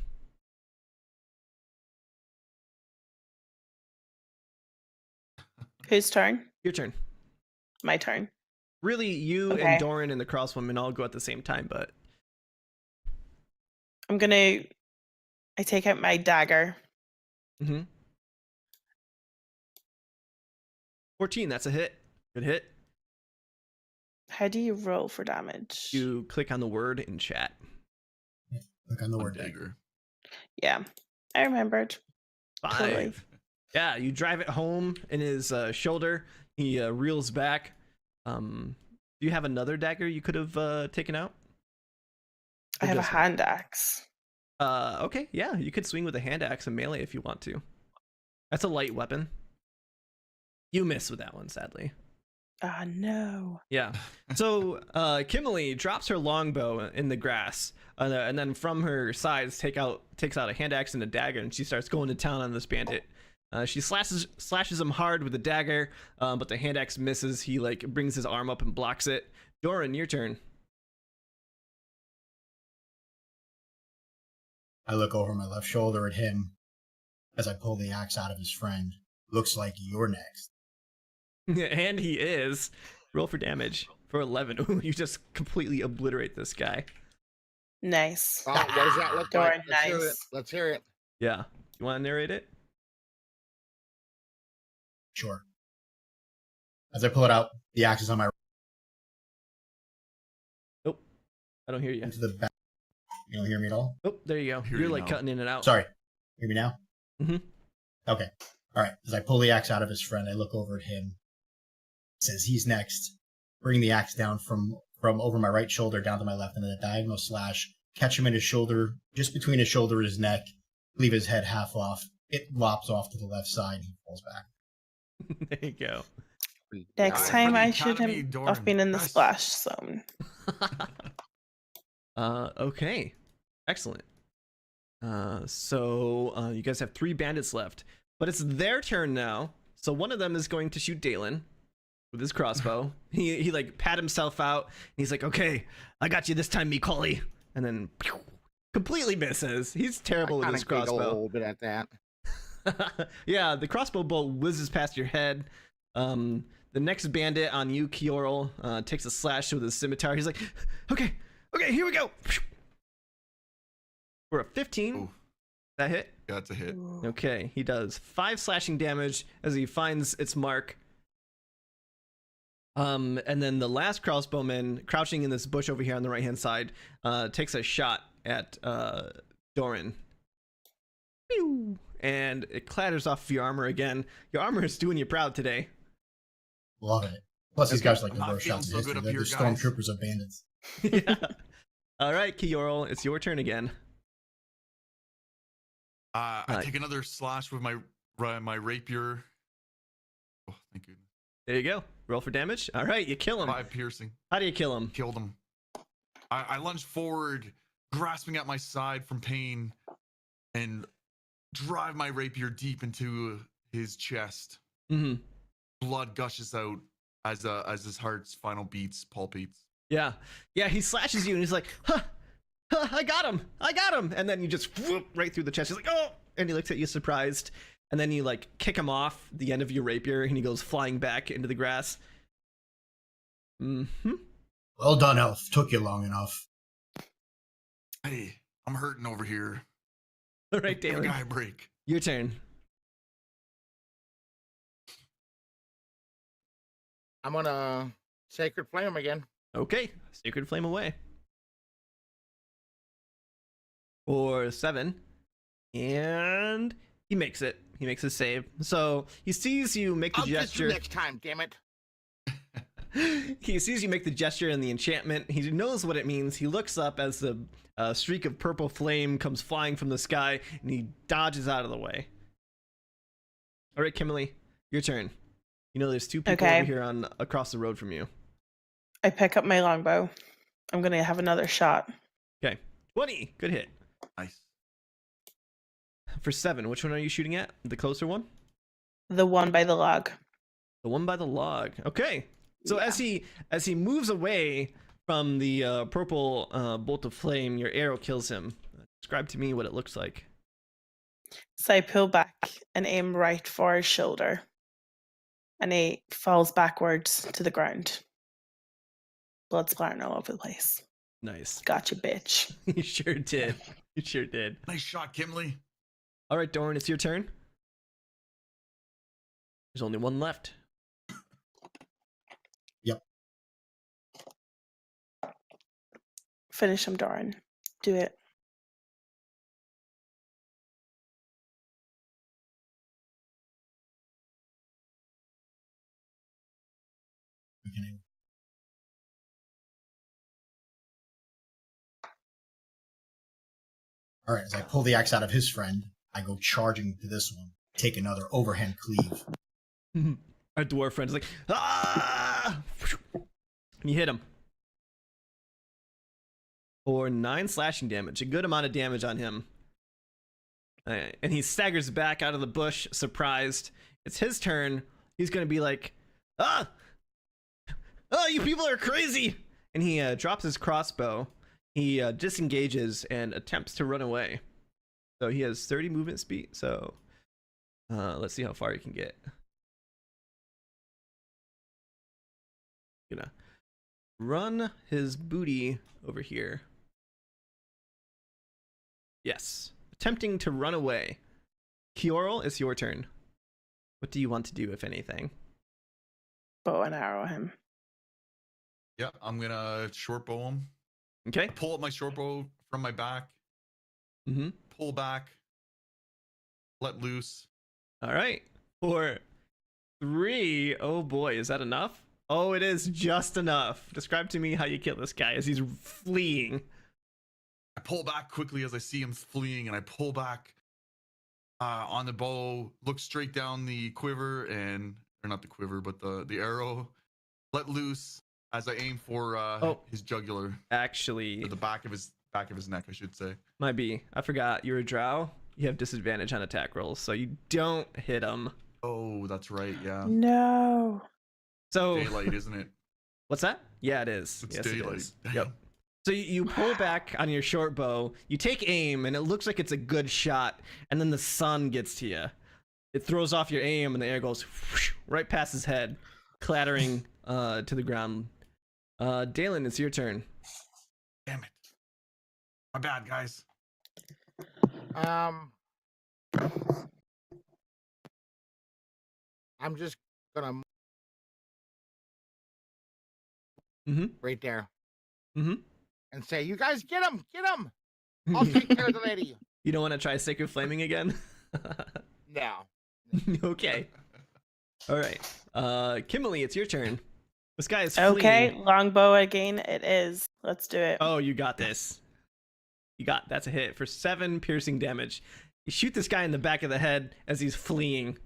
Whose turn? Your turn. My turn. Really, you Okay. and Doran and the crosswoman all go at the same time, but I take out my dagger. 14, that's a hit. Good hit. How do you roll for damage? You click on the word in chat. Look on the word dagger. Dagger. Yeah, I remembered. 5. Totally. Yeah, you drive it home in his shoulder. He reels back. Do you have another dagger you could have taken out? I have a just- hand axe. Okay, yeah, you could swing with a hand axe and melee if you want to. That's a light weapon. You miss with that one, sadly. Ah, no. Yeah. So Kimberly drops her longbow in the grass, and then from her sides takes out a hand axe and a dagger, and she starts going to town on this bandit. She slashes him hard with the dagger, but the hand axe misses. He like brings his arm up and blocks it. Doran, your turn. I look over my left shoulder at him as I pull the axe out of his friend. Looks like you're next. And he is. Roll for damage for 11. Ooh, you just completely obliterate this guy. Nice. Oh, what does that look Doran, like? Let's hear it. nice. Let's hear it. Yeah. You want to narrate it? Sure. As I pull it out, the axe is on my Nope. I don't hear you. into the back. You don't hear me at all? Oh, there you go. Hear You're you like now. cutting in and out. Sorry. Hear me now? Mhm. Okay. All right. As I pull the axe out of his friend, I look over at him. Says he's next. Bring the axe down from over my right shoulder down to my left, and then a diagonal slash. Catch him in his shoulder, just between his shoulder and his neck. Leave his head half off. It lops off to the left side. And he falls back. There you go. Next Yeah. time For the I should Academy, have Doran. been in the Nice. splash zone. Okay. Excellent. So you guys have 3 bandits left, but it's their turn now. So one of them is going to shoot Dalen with his crossbow. he like pat himself out. And he's like, "Okay, I got you this time, me collie." And then pew, completely misses. He's terrible with his crossbow. A little bit at that. Yeah, the crossbow bolt whizzes past your head. The next bandit on you, Kioral, takes a slash with his scimitar. He's like, okay, here we go. For a 15. Ooh. That hit? Yeah, that's a hit. Okay, he does 5 slashing damage as he finds its mark. And then the last crossbowman, crouching in this bush over here on the right-hand side, takes a shot at Doran. Pew! And it clatters off of your armor again. Your armor is doing you proud today. Love it. Plus, these guys are like the I'm not worst feeling shots in so good history. up They're here, the guys. stormtroopers of bandits. Yeah. All right, Kioral, it's your turn again. I take another slash with my rapier. Oh, thank goodness. There you go. Roll for damage. All right, you kill him. 5 piercing. How do you kill him? Killed him. I lunged forward, grasping at my side from pain, and drive my rapier deep into his chest. Mm-hmm. Blood gushes out as his heart's final beats palpates. Yeah. He slashes you, and he's like, "Huh, I got him! And then you just whoop right through the chest. He's like, "Oh!" And he looks at you surprised. And then you like kick him off the end of your rapier, and he goes flying back into the grass. Mm-hmm. Well done, Elf. Took you long enough. Hey, I'm hurting over here. All right, Give a Dalen. guy a break. Your turn. I'm gonna Sacred Flame again. Okay, Sacred Flame away. For 7. And he makes it. He makes a save. So he sees you make the I'll get you gesture. next time, damn it. He sees you make the gesture and the enchantment. He knows what it means. He looks up as the streak of purple flame comes flying from the sky, and he dodges out of the way. All right, Kimberly, your turn. You know there's 2 people Okay. over here on across the road from you. I pick up my longbow. I'm gonna have another shot. Okay, 20. Good hit. Nice. For 7, which one are you shooting at? The closer one? The one by the log. The one by the log. Okay. So Yeah. as he moves away from the purple bolt of flame, your arrow kills him. Describe to me what it looks like. So I pull back and aim right for his shoulder. And he falls backwards to the ground. Blood splattering all over the place. Nice. Gotcha, bitch. You sure did. You sure did. Nice shot, Kimley. All right, Doran, it's your turn. There's only one left. Yep. Finish him, Doran. Do it. Okay. All right, as I pull the axe out of his friend, I go charging to this one. Take another overhand cleave. Our dwarf friend is like, ah! And you hit him. For 9 slashing damage. A good amount of damage on him. And he staggers back out of the bush, surprised. It's his turn. He's going to be like, ah! Oh, you people are crazy! And he drops his crossbow. He disengages and attempts to run away. So he has 30 movement speed. So let's see how far he can get. Gonna run his booty over here. Yes. Attempting to run away. Kioral, it's your turn. What do you want to do, if anything? Bow and arrow him. Yeah, I'm gonna short bow him. Okay. Pull up my short bow from my back. Mm-hmm. Pull back. Let loose. All right. For 3. Oh boy, is that enough? Oh, it is just enough. Describe to me how you kill this guy as he's fleeing. I pull back quickly as I see him fleeing, and I pull back on the bow, look straight down the quiver, or not the quiver, but the arrow. Let loose as I aim for his jugular, Actually, or the back of his back of his neck, I should say. Might be. I forgot. You're a drow. You have disadvantage on attack rolls, so you don't hit him. Oh, that's right. Yeah. No. So Daylight, isn't it? what's that? Yeah, it is. It's yes, daylight. It is. Damn. Yep. So you pull back on your short bow, you take aim, and it looks like it's a good shot, and then the sun gets to you. It throws off your aim, and the air goes whoosh, right past his head, clattering to the ground. Dalen, it's your turn. Damn it. My bad, guys. I'm just gonna Mm-hmm. right there Mm-hmm. and say, "You guys get him, get him. I'll take care of the lady." You don't want to try Sacred Flaming again? No. Okay. All right. Kimberly, it's your turn. This guy is Okay, fleeing. longbow again. It is. Let's do it. Oh, you got this. That's a hit for 7 piercing damage. You shoot this guy in the back of the head as he's fleeing.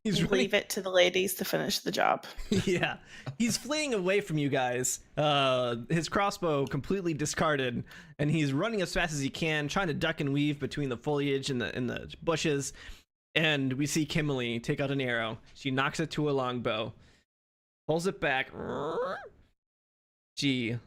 He's really, Leave it to the ladies to finish the job. yeah, he's fleeing away from you guys. His crossbow completely discarded, and he's running as fast as he can, trying to duck and weave between the foliage and the bushes. And we see Kimberly take out an arrow. She knocks it to a longbow, pulls it back. You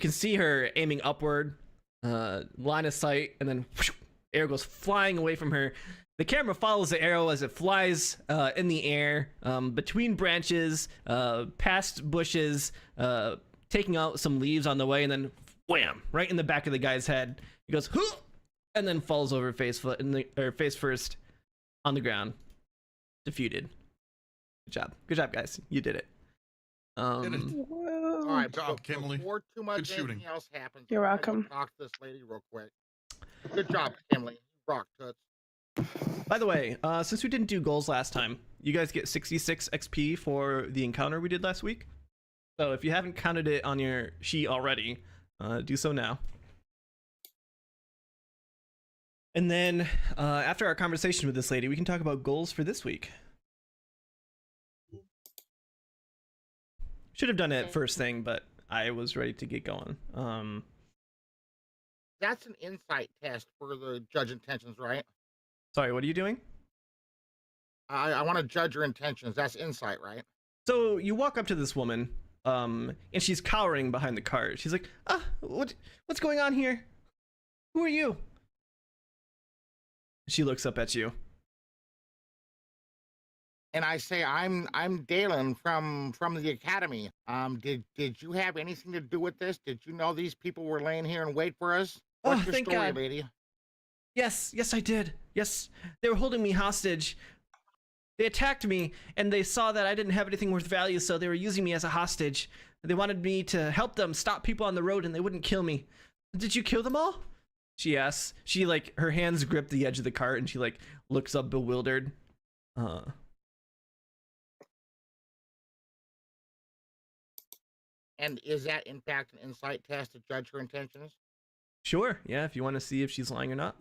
can see her aiming upward, line of sight, and then whoosh, arrow goes flying away from her. The camera follows the arrow as it flies in the air, between branches, past bushes, taking out some leaves on the way, and then wham, right in the back of the guy's head. He goes, huh, and then falls over face first on the ground, defeated. Good job, guys. You did it. Did it. Whoa. All right, Good job, Kimberly. before too much Good shooting. anything else happens, You're I'm gonna go welcome. talk to this lady real quick. Good job, Kimberly. Rock toots. By the way, since we didn't do goals last time, you guys get 66 XP for the encounter we did last week. So if you haven't counted it on your sheet already, do so now. And then after our conversation with this lady, we can talk about goals for this week. Should have done it first thing, but I was ready to get going. That's an insight test for the judge intentions, right? Sorry, what are you doing? I want to judge your intentions. That's insight, right? So you walk up to this woman, and she's cowering behind the cart. She's like, what's going on here? Who are you? She looks up at you. And I say, I'm Dalen from the academy. Did you have anything to do with this? Did you know these people were laying here and wait for us? What's your thank story, God. lady? Yes, I did. Yes, they were holding me hostage. They attacked me, and they saw that I didn't have anything worth value, so they were using me as a hostage. They wanted me to help them stop people on the road, and they wouldn't kill me. Did you kill them all? She asks. She, her hands grip the edge of the cart, and she, looks up bewildered. And is that, in fact, an insight test to judge her intentions? Sure, yeah, if you want to see if she's lying or not.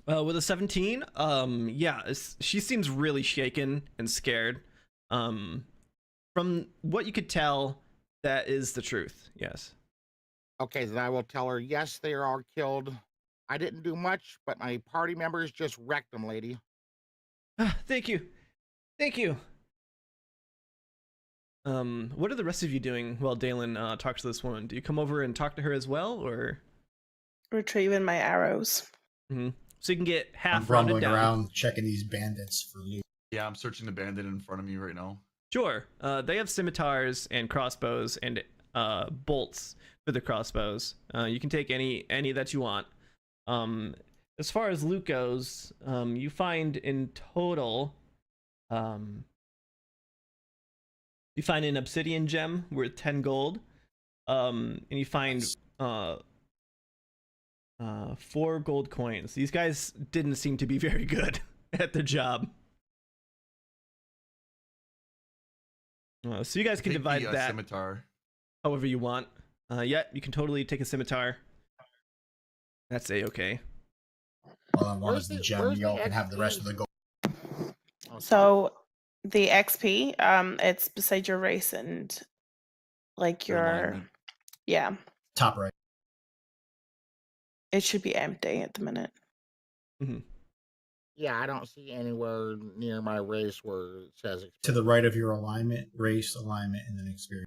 With a 17, yeah, she seems really shaken and scared. From what you could tell, that is the truth, yes. Okay, then I will tell her, yes, they are all killed. I didn't do much, but my party members just wrecked them, lady. Thank you. What are the rest of you doing while Dalen talks to this woman? Do you come over and talk to her as well, or? Retrieving my arrows. So you can get half I'm rounded rumbling down. around checking these bandits for loot. Yeah, I'm searching the bandit in front of me right now. Sure. They have scimitars and crossbows and bolts for the crossbows. You can take any that you want. As far as loot goes, you find in total, you find an obsidian gem worth 10 gold, and you find 4 gold coins. These guys didn't seem to be very good at their job. So you guys can Take divide the, that scimitar. however you want. Yeah, you can totally take a scimitar. That's a-okay. All I want is the gem. where's Y'all the can have the rest of the gold. Okay. So the XP, it's beside your race and like Your your alignment. yeah, Top right. it should be empty at the minute. Yeah, I don't see anywhere near my race where it says To the right of your alignment, race, alignment, and then experience.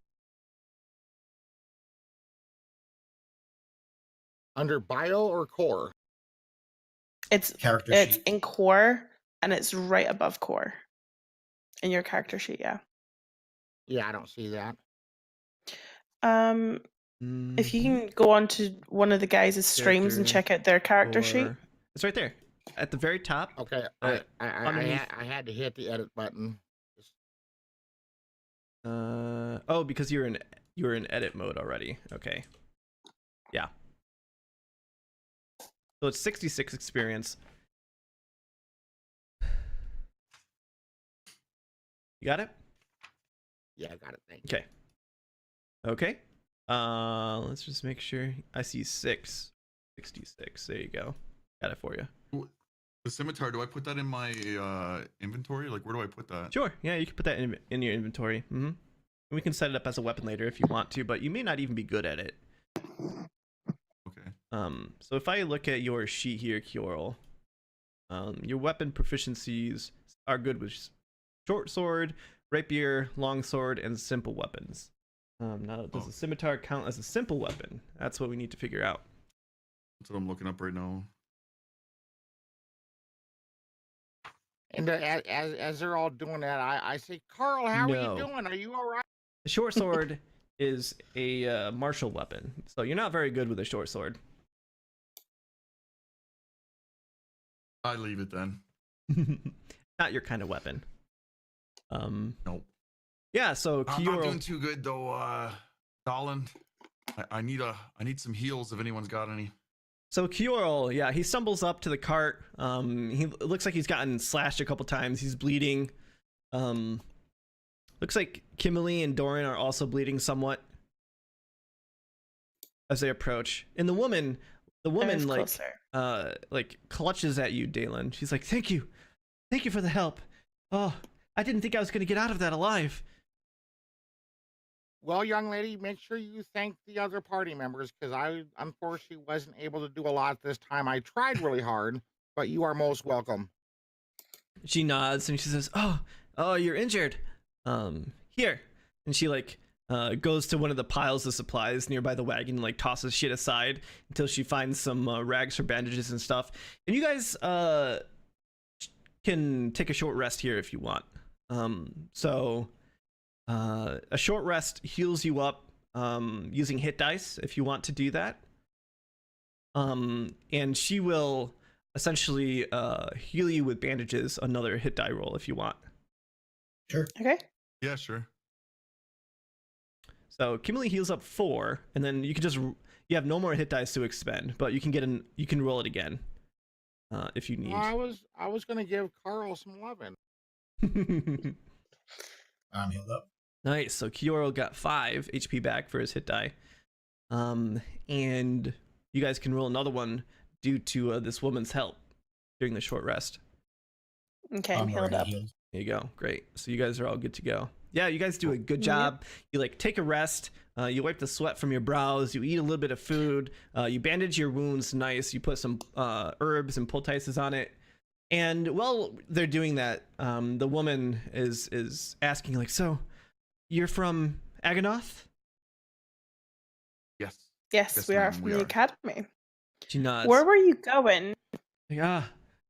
under bio or core. It's Character it's sheet. in core and it's right above core in your character sheet. Yeah. Yeah, I don't see that. If you can go on to one of the guys' streams and Character check out their character sheet. Or it's right there at the very top. Okay, underneath. I had to hit the edit button. Oh, because you're in edit mode already. Okay. Yeah. So it's 66 experience. You got it? Yeah, I got it. Thank you. Okay. Okay. Let's just make sure. I see 66. There you go. Got it for you. The scimitar, do I put that in my inventory? Like, where do I put that? Sure. Yeah, you can put that in your inventory. We can set it up as a weapon later if you want to, but you may not even be good at it. Okay. So if I look at your sheet here, Kyorl, your weapon proficiencies are good with short sword, rapier, long sword, and simple weapons. Now, does a scimitar count as a simple weapon? That's what we need to figure out. That's what I'm looking up right now. And as they're all doing that, I say, Carl, how are No. you doing? Are you all right? The short sword is a martial weapon, so you're not very good with a short sword. I leave it then. Not your kind of weapon. Nope. Yeah, so I'm not Kyorl. doing too good though, Dolan. I need some heals if anyone's got any. So Kyorl, yeah, he stumbles up to the cart. He looks like he's gotten slashed a couple times. He's bleeding. Looks like Kimberly and Doran are also bleeding somewhat as they approach. And the woman like clutches at you, Dalen. She's like, "Thank you for the help. Oh, I didn't think I was gonna get out of that alive." Well, young lady, make sure you thank the other party members because I unfortunately wasn't able to do a lot this time. I tried really hard, but you are most welcome. She nods and she says, "Oh, you're injured. Here." And she like goes to one of the piles of supplies nearby the wagon and like tosses shit aside until she finds some rags for bandages and stuff. And you guys can take a short rest here if you want. A short rest heals you up using hit dice if you want to do that. And she will essentially heal you with bandages, another hit die roll if you want. Sure. Okay. Yeah, sure. So Kimberly heals up 4, and then you can you have no more hit dice to expend, but you can roll it again if you need. Well, I was gonna give Carl some loving. I'm healed up. Nice. So Kyorl got 5 HP back for his hit die. And you guys can roll another one due to this woman's help during the short rest. Okay, I'm healed already up. healed. There you go. Great. So you guys are all good to go. Yeah, you guys do a good job. You like take a rest. You wipe the sweat from your brows. You eat a little bit of food. You bandage your wounds nice. You put some herbs and poultices on it. And while they're doing that, the woman is asking like, "So, you're from Aganoth?" Yes. Yes, Yes, we are ma'am, from we the are. academy. She nods. Where were you going? Like,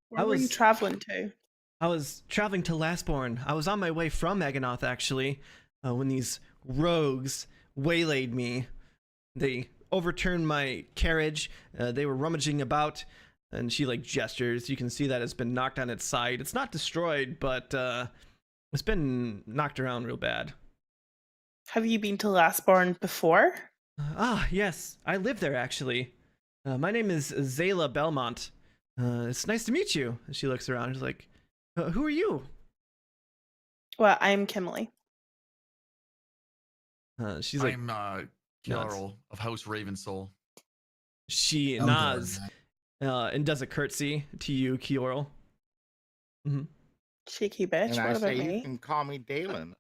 Where were you traveling to? I was traveling to Lastborn. I was on my way from Aganoth, actually, when these rogues waylaid me. They overturned my carriage. They were rummaging about, and she like gestures. You can see that it's been knocked on its side. It's not destroyed, but it's been knocked around real bad. Have you been to Lastborn before? Yes. I live there, actually. My name is Zayla Belmont. It's nice to meet you. And she looks around. She's like, "Who are you?" Well, I'm Kimberly. She's like, I'm Kyorl of House Ravensoul. she I'm nods Doran. and does a curtsy to you, Kyorl. Mm-hmm. Cheeky bitch. And I What about say you me? can call me Dalen.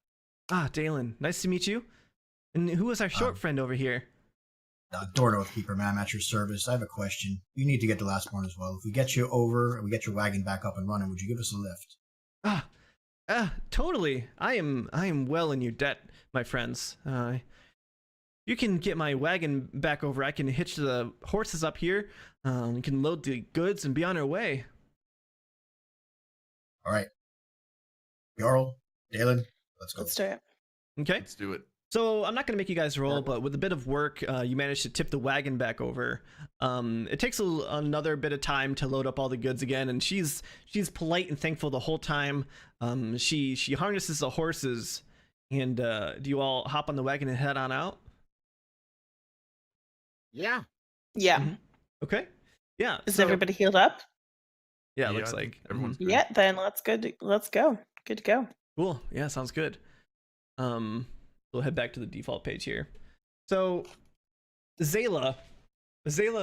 Dalen, nice to meet you. And who was our short Um, friend over here? Door Oathkeeper, ma'am, at your service. I have a question. You need to get to Lastborn as well. If we get you over and we get your wagon back up and running, would you give us a lift? Totally. I am well in your debt, my friends. You can get my wagon back over. I can hitch the horses up here. We can load the goods and be on our way. All right. Jarl, Dalen, let's go. Let's do it. Okay. Let's do it. So I'm not going to make you guys roll, but with a bit of work, you managed to tip the wagon back over. It takes another bit of time to load up all the goods again, and she's polite and thankful the whole time. She harnesses the horses, and do you all hop on the wagon and head on out? Yeah. Yeah. Mhm. Okay. Yeah. Is so- everybody healed up? Yeah, it Yeah, looks I think like everyone's mhm. good. Yeah, then let's go. Good to go. Cool. Yeah, sounds good. We'll head back to the default page here. So, Zayla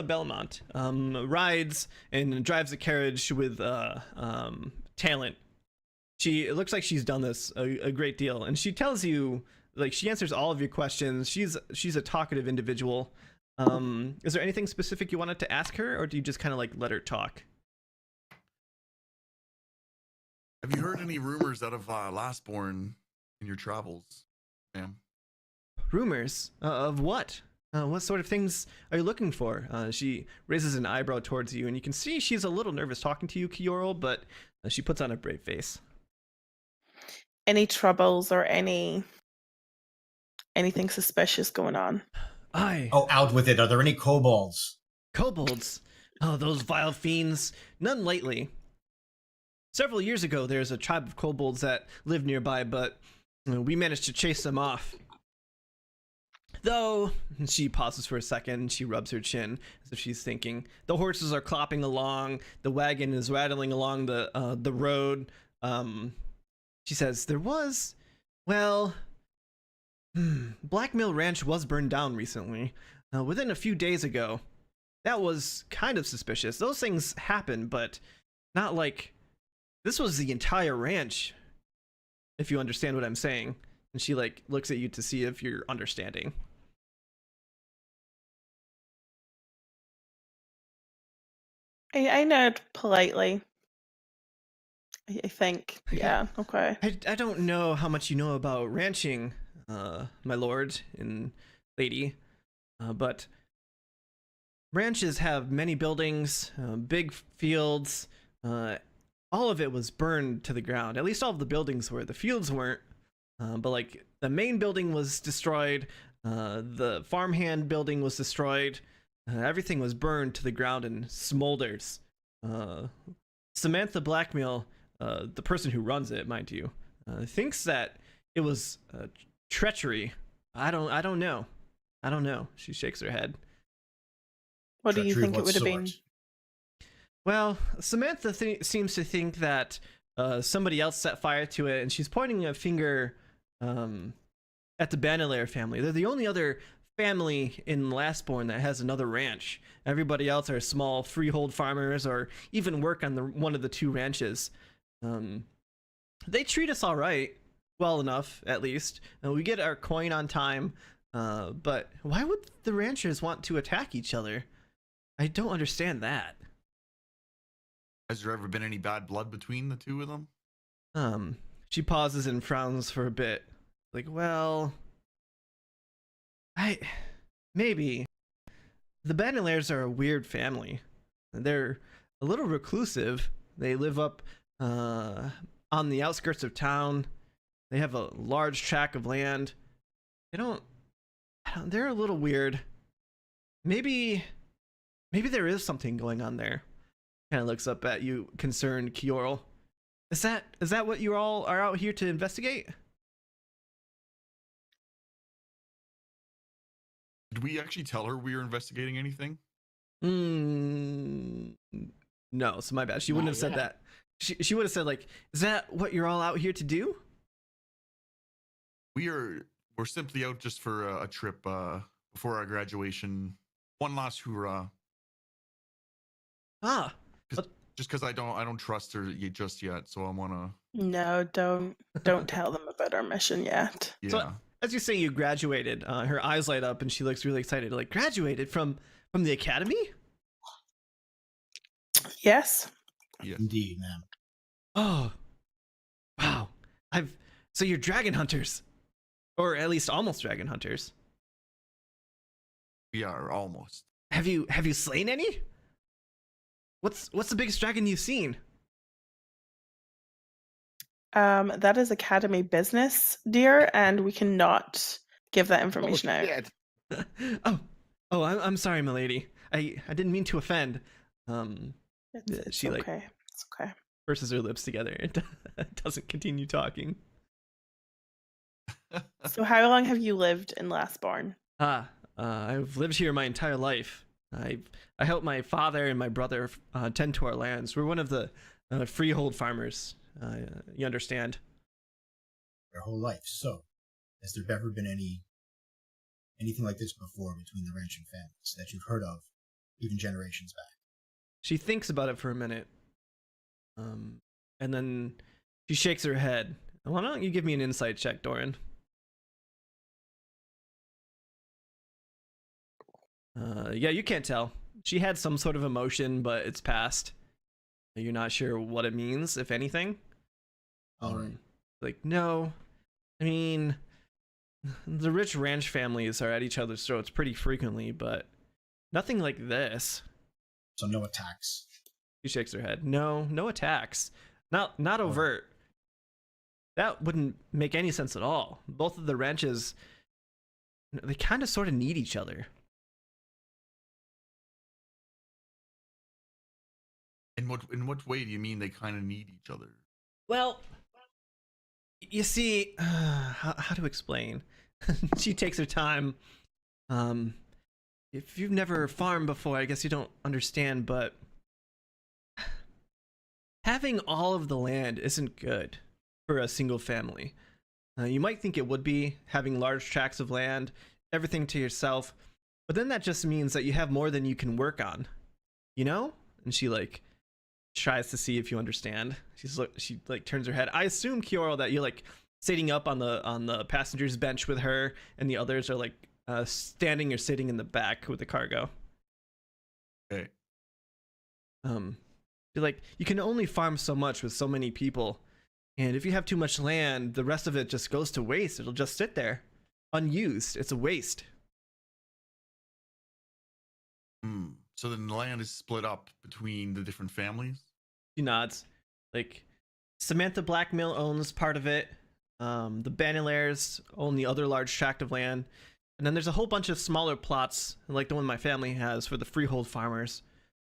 Belmont rides and drives a carriage with talent. It looks like she's done this a great deal, and she tells you, like, she answers all of your questions. She's a talkative individual. Is there anything specific you wanted to ask her, or do you just kind of like let her talk? Have you heard any rumors out of Lastborn in your travels, ma'am? Rumors of what? What sort of things are you looking for? She raises an eyebrow towards you, and you can see she's a little nervous talking to you, Kiorl, but she puts on a brave face. Any troubles or anything suspicious going on? Aye. Oh, out with it. Are there any kobolds? Kobolds. Oh, those vile fiends. None lately. Several years ago, there's a tribe of kobolds that lived nearby, but we managed to chase them off. Though, she pauses for a second, she rubs her chin as if she's thinking. The horses are clopping along, the wagon is rattling along the road. She says, Black Mill Ranch was burned down recently, within a few days ago. That was kind of suspicious. Those things happen, but not like, this was the entire ranch, if you understand what I'm saying. And she like looks at you to see if you're understanding. I nod politely. I think. Yeah, okay. I don't know how much you know about ranching, my lord and lady, but ranches have many buildings, big fields. All of it was burned to the ground. At least all of the buildings were. The fields weren't. But like the main building was destroyed. The farmhand building was destroyed. Everything was burned to the ground and smolders. Samantha Blackmill, the person who runs it, mind you, thinks that it was treachery. I don't know. She shakes her head. What do you Treachery of think it what would have been? sort? Well, Samantha seems to think that somebody else set fire to it, and she's pointing a finger at the Banelair family. They're the only other family in Lastborn that has another ranch. Everybody else are small freehold farmers or even work on one of the two ranches. They treat us all right, well enough at least. We get our coin on time, but why would the ranchers want to attack each other? I don't understand that. Has there ever been any bad blood between the two of them? She pauses and frowns for a bit. Like, well, maybe. The Banelairs are a weird family. They're a little reclusive. They live up on the outskirts of town. They have a large tract of land. They're a little weird. Maybe there is something going on there. Kind of looks up at you, concerned, Kiorl. Is that what you all are out here to investigate? Did we actually tell her we were investigating anything? No, so my bad. She wouldn't have said that. She would have said, like, is that what you're all out here to do? We're simply out just for a trip before our graduation. One last hoorah. Just because I don't trust her just yet, so I wanna. No, don't tell them about our mission yet. Yeah. So as you say you graduated, her eyes light up and she looks really excited. Like, graduated from the academy? Yes. Yes. Indeed, ma'am. Oh, wow. So you're dragon hunters, or at least almost dragon hunters. We are almost. Have you slain any? What's the biggest dragon you've seen? That is academy business, dear, and we cannot give that information out. Shit. I'm sorry, milady. I didn't mean to offend. It's She, like, okay. It's okay. purses her lips together and doesn't continue talking. So how long have you lived in Lastborn? I've lived here my entire life. I help my father and my brother tend to our lands. We're one of the freehold farmers. You understand? Their whole life. So, has there ever been anything like this before between the ranching families that you've heard of, even generations back? She thinks about it for a minute, and then she shakes her head. Why don't you give me an insight check, Doran? Yeah, you can't tell. She had some sort of emotion, but it's past. You're not sure what it means, if anything. All right. Like, no. I mean, the rich ranch families are at each other's throats pretty frequently, but nothing like this. So no attacks. She shakes her head. No attacks. Not overt. That wouldn't make any sense at all. Both of the ranches, they kind of sort of need each other. In what way do you mean they kind of need each other? Well, you see, how to explain? She takes her time. If you've never farmed before, I guess you don't understand, but having all of the land isn't good for a single family. You might think it would be, having large tracts of land, everything to yourself, but then that just means that you have more than you can work on, you know? And she like tries to see if you understand. She like turns her head. I assume, Kioro, that you're like sitting up on the passenger's bench with her, and the others are like standing or sitting in the back with the cargo. Okay. You're like, you can only farm so much with so many people, and if you have too much land, the rest of it just goes to waste. It'll just sit there unused. It's a waste. So then the land is split up between the different families? She nods. Like, Samantha Blackmill owns part of it. The Banilairs own the other large tract of land. And then there's a whole bunch of smaller plots, like the one my family has, for the freehold farmers.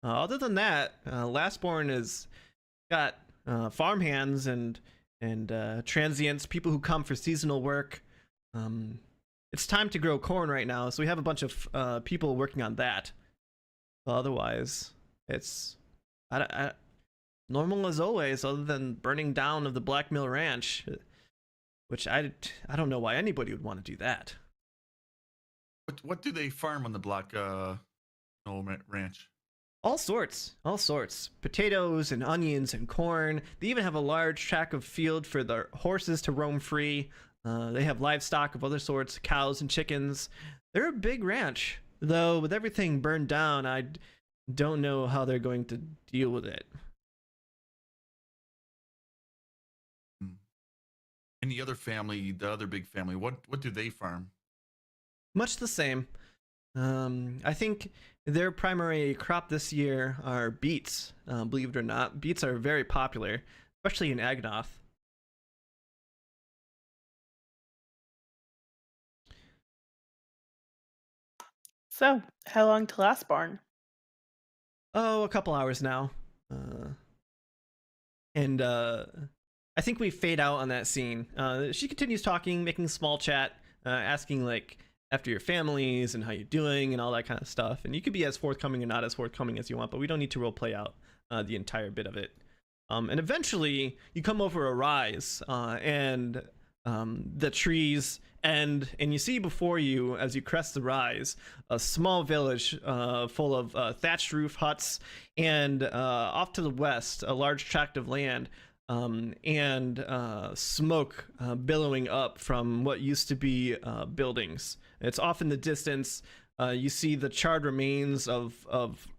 Other than that, Lastborn has got farmhands and transients, people who come for seasonal work. It's time to grow corn right now, so we have a bunch of people working on that. But otherwise, it's normal as always, other than burning down of the Black Mill Ranch, which I don't know why anybody would want to do that. What do they farm on the Black Ranch? All sorts. Potatoes and onions and corn. They even have a large tract of field for their horses to roam free. They have livestock of other sorts, cows and chickens. They're a big ranch. Though with everything burned down, I don't know how they're going to deal with it. And the other family, the other big family, what do they farm? Much the same. I think their primary crop this year are beets. Believe it or not, beets are very popular, especially in Agnoth. So, how long to Lastborn? Oh, a couple hours now. And I think we fade out on that scene. She continues talking, making small chat, asking like after your families and how you're doing and all that kind of stuff. And you could be as forthcoming or not as forthcoming as you want, but we don't need to role play out the entire bit of it. And eventually you come over a rise and the trees end, and you see before you, as you crest the rise, a small village full of thatched roof huts, and off to the west, a large tract of land and smoke billowing up from what used to be buildings. It's off in the distance. You see the charred remains of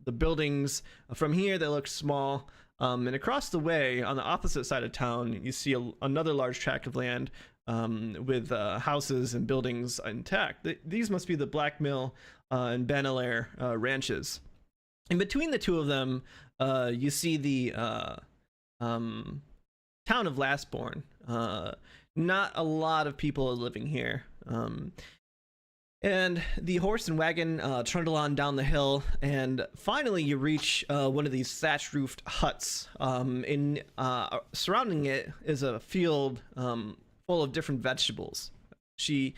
the buildings from here that look small. And across the way, on the opposite side of town, you see another large tract of land with houses and buildings intact. These must be the Black Mill and Banalair ranches. In between the two of them, you see the town of Lastborn. Not a lot of people are living here. And the horse and wagon trundle on down the hill, and finally you reach one of these thatch-roofed huts. Surrounding it is a field full of different vegetables. She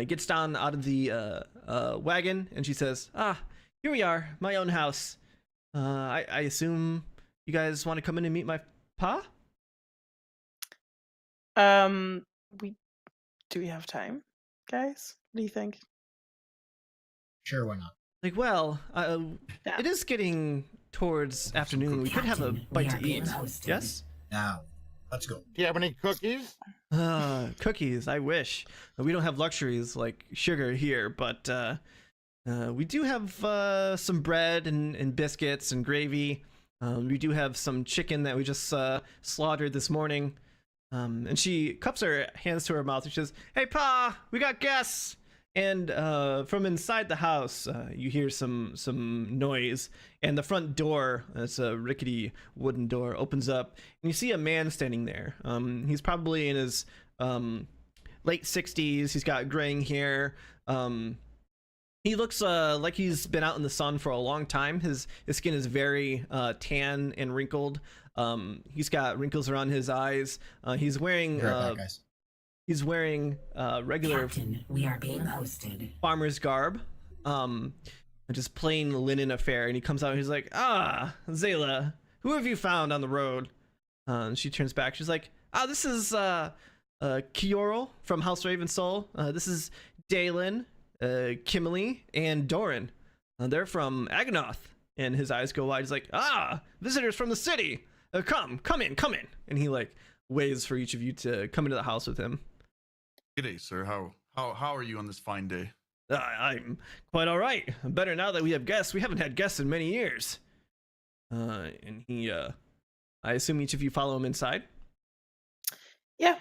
gets down out of the wagon, and she says, here we are, my own house. I assume you guys want to come in and meet my pa? Do we have time, guys? What do you think? Sure, why not? Like, well, Yeah. it is getting towards afternoon. We could have a Captain, bite we to are being eat. hosted. Yes? Now, let's go. Do you have any cookies? Cookies, I wish. We don't have luxuries like sugar here, but we do have some bread and biscuits and gravy. We do have some chicken that we just slaughtered this morning. And she cups her hands to her mouth and she says, hey, Pa, we got guests. And from inside the house, you hear some noise, and the front door, it's a rickety wooden door, opens up, and you see a man standing there. He's probably in his late 60s. He's got graying hair. He looks like he's been out in the sun for a long time. His skin is very tan and wrinkled. He's got wrinkles around his eyes. He's wearing Be right back, guys. He's wearing regular Captain, we are being hosted. farmer's garb, just plain linen affair. And he comes out and he's like, Zayla, who have you found on the road? And she turns back. She's like, this is Kiorl from House Ravensoul. This is Dalen, Kimberly, and Doran. They're from Agnoth. And his eyes go wide. He's like, visitors from the city. Come in. And he like waves for each of you to come into the house with him. G'day, sir. How are you on this fine day? I'm quite all right. Better now that we have guests. We haven't had guests in many years. And he, I assume each of you follow him inside. Yeah.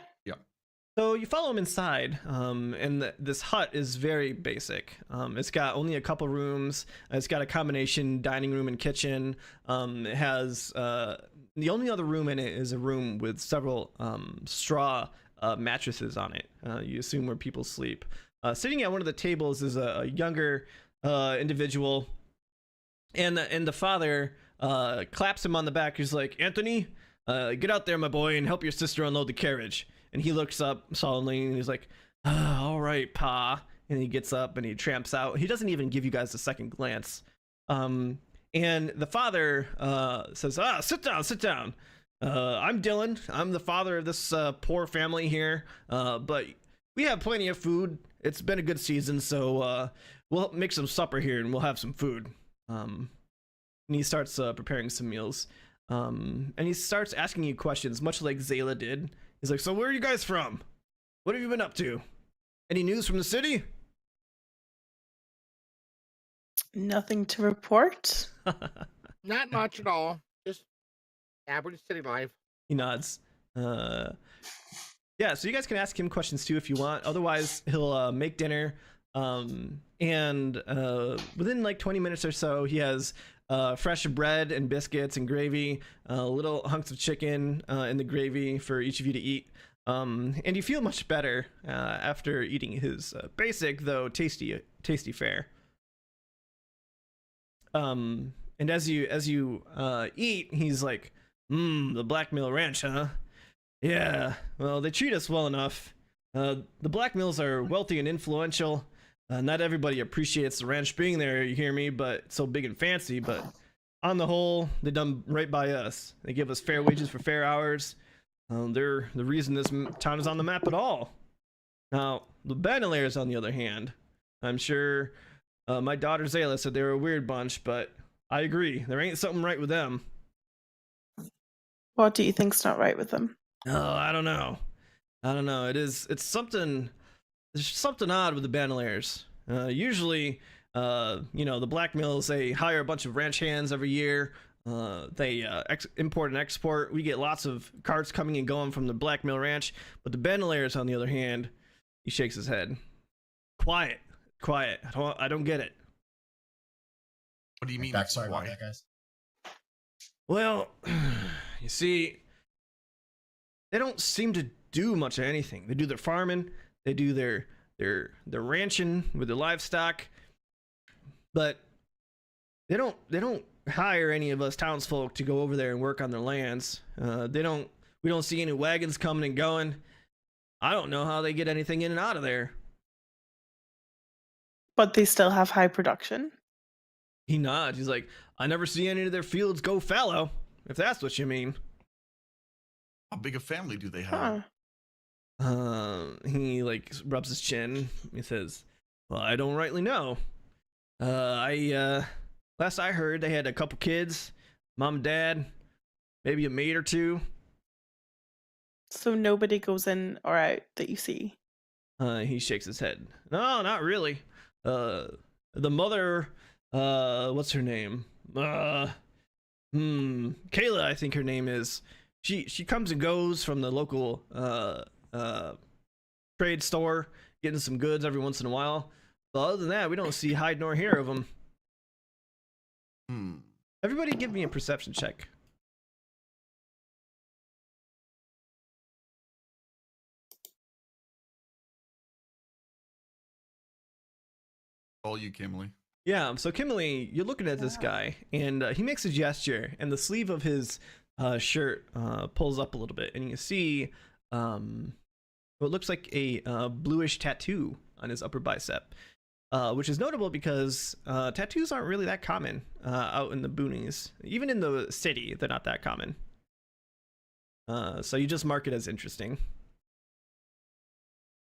So you follow him inside, and this hut is very basic. It's got only a couple rooms. It's got a combination dining room and kitchen. It has the only other room in it is a room with several straw mattresses on it. You assume where people sleep. Sitting at one of the tables is a younger individual, and the father claps him on the back. He's like, Anthony, get out there, my boy, and help your sister unload the carriage. And he looks up solemnly and he's like, all right, Pa. And he gets up and he tramps out. He doesn't even give you guys a second glance. And the father says, sit down. I'm Dylan. I'm the father of this poor family here. But we have plenty of food. It's been a good season, so we'll make some supper here and we'll have some food. And he starts preparing some meals. And he starts asking you questions, much like Zayla did. He's like, so where are you guys from? What have you been up to? Any news from the city? Nothing to report. Not much at all. Just average city life. He nods. Yeah, so you guys can ask him questions too if you want. Otherwise, he'll make dinner. And within like 20 minutes or so, he has fresh bread and biscuits and gravy, little hunks of chicken in the gravy for each of you to eat. And you feel much better after eating his basic though tasty fare. And as you eat, he's like, the Black Mill Ranch, huh? Yeah, well, they treat us well enough. The Black Mills are wealthy and influential. Not everybody appreciates the ranch being there, you hear me, but it's so big and fancy. But on the whole, they done right by us. They give us fair wages for fair hours. They're the reason this town is on the map at all. Now, the Banalairs, on the other hand, I'm sure my daughter Zayla said they were a weird bunch, but I agree. There ain't something right with them. What do you think's not right with them? Oh, I don't know. It's something. There's something odd with the Bandoliers. Usually, the Black Mills, they hire a bunch of ranch hands every year. They import and export. We get lots of carts coming and going from the Black Mill Ranch. But the Bandoliers, on the other hand, he shakes his head. Quiet. I don't get it. What do you mean? Sorry about Why? that, guys. Well, you see, they don't seem to do much of anything. They do their farming, they do their ranching with their livestock, but they don't hire any of us townsfolk to go over there and work on their lands. We don't see any wagons coming and going. I don't know how they get anything in and out of there. But they still have high production. He nods. He's like, I never see any of their fields go fallow, if that's what you mean. How big a family do they have? Huh. He like rubs his chin. He says, well, I don't rightly know. Last I heard, they had a couple kids, mom and dad, maybe a maid or two. So nobody goes in or out that you see. He shakes his head. No, not really. The mother, what's her name? Kayla, I think her name is. She comes and goes from the local trade store, getting some goods every once in a while. But other than that, we don't see hide nor hear of them. Everybody give me a perception check. All you, Kimberly. Yeah, so Kimberly, you're looking at this guy, and he makes a gesture, and the sleeve of his shirt pulls up a little bit, and you see what looks like a bluish tattoo on his upper bicep, which is notable because tattoos aren't really that common out in the boonies. Even in the city, they're not that common. So you just mark it as interesting.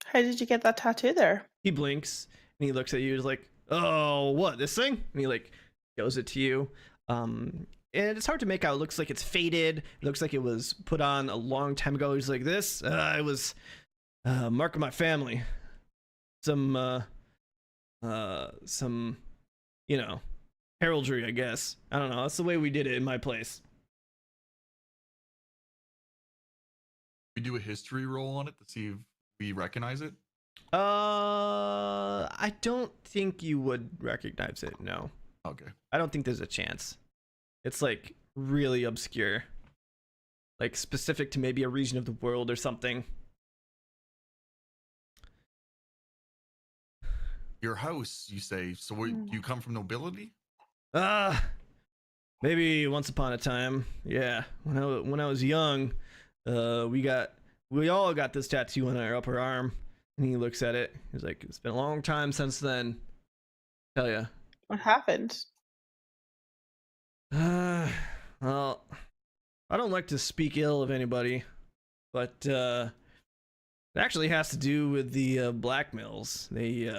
How did you get that tattoo there? He blinks, and he looks at you, he's like, oh, what, this thing? And he like shows it to you. And it's hard to make out. It looks like it's faded. It looks like it was put on a long time ago. He's like, this, it was mark of my family. Some, heraldry, I guess. I don't know. That's the way we did it in my place. We do a history roll on it to see if we recognize it. I don't think you would recognize it. No. Okay. I don't think there's a chance. It's like really obscure, like specific to maybe a region of the world or something. Your house, you say. So you come from nobility? Maybe once upon a time. Yeah, when I was young, we all got this tattoo on our upper arm. And he looks at it. He's like, it's been a long time since then. Tell ya. What happened? Well, I don't like to speak ill of anybody, but it actually has to do with the Black Mills. They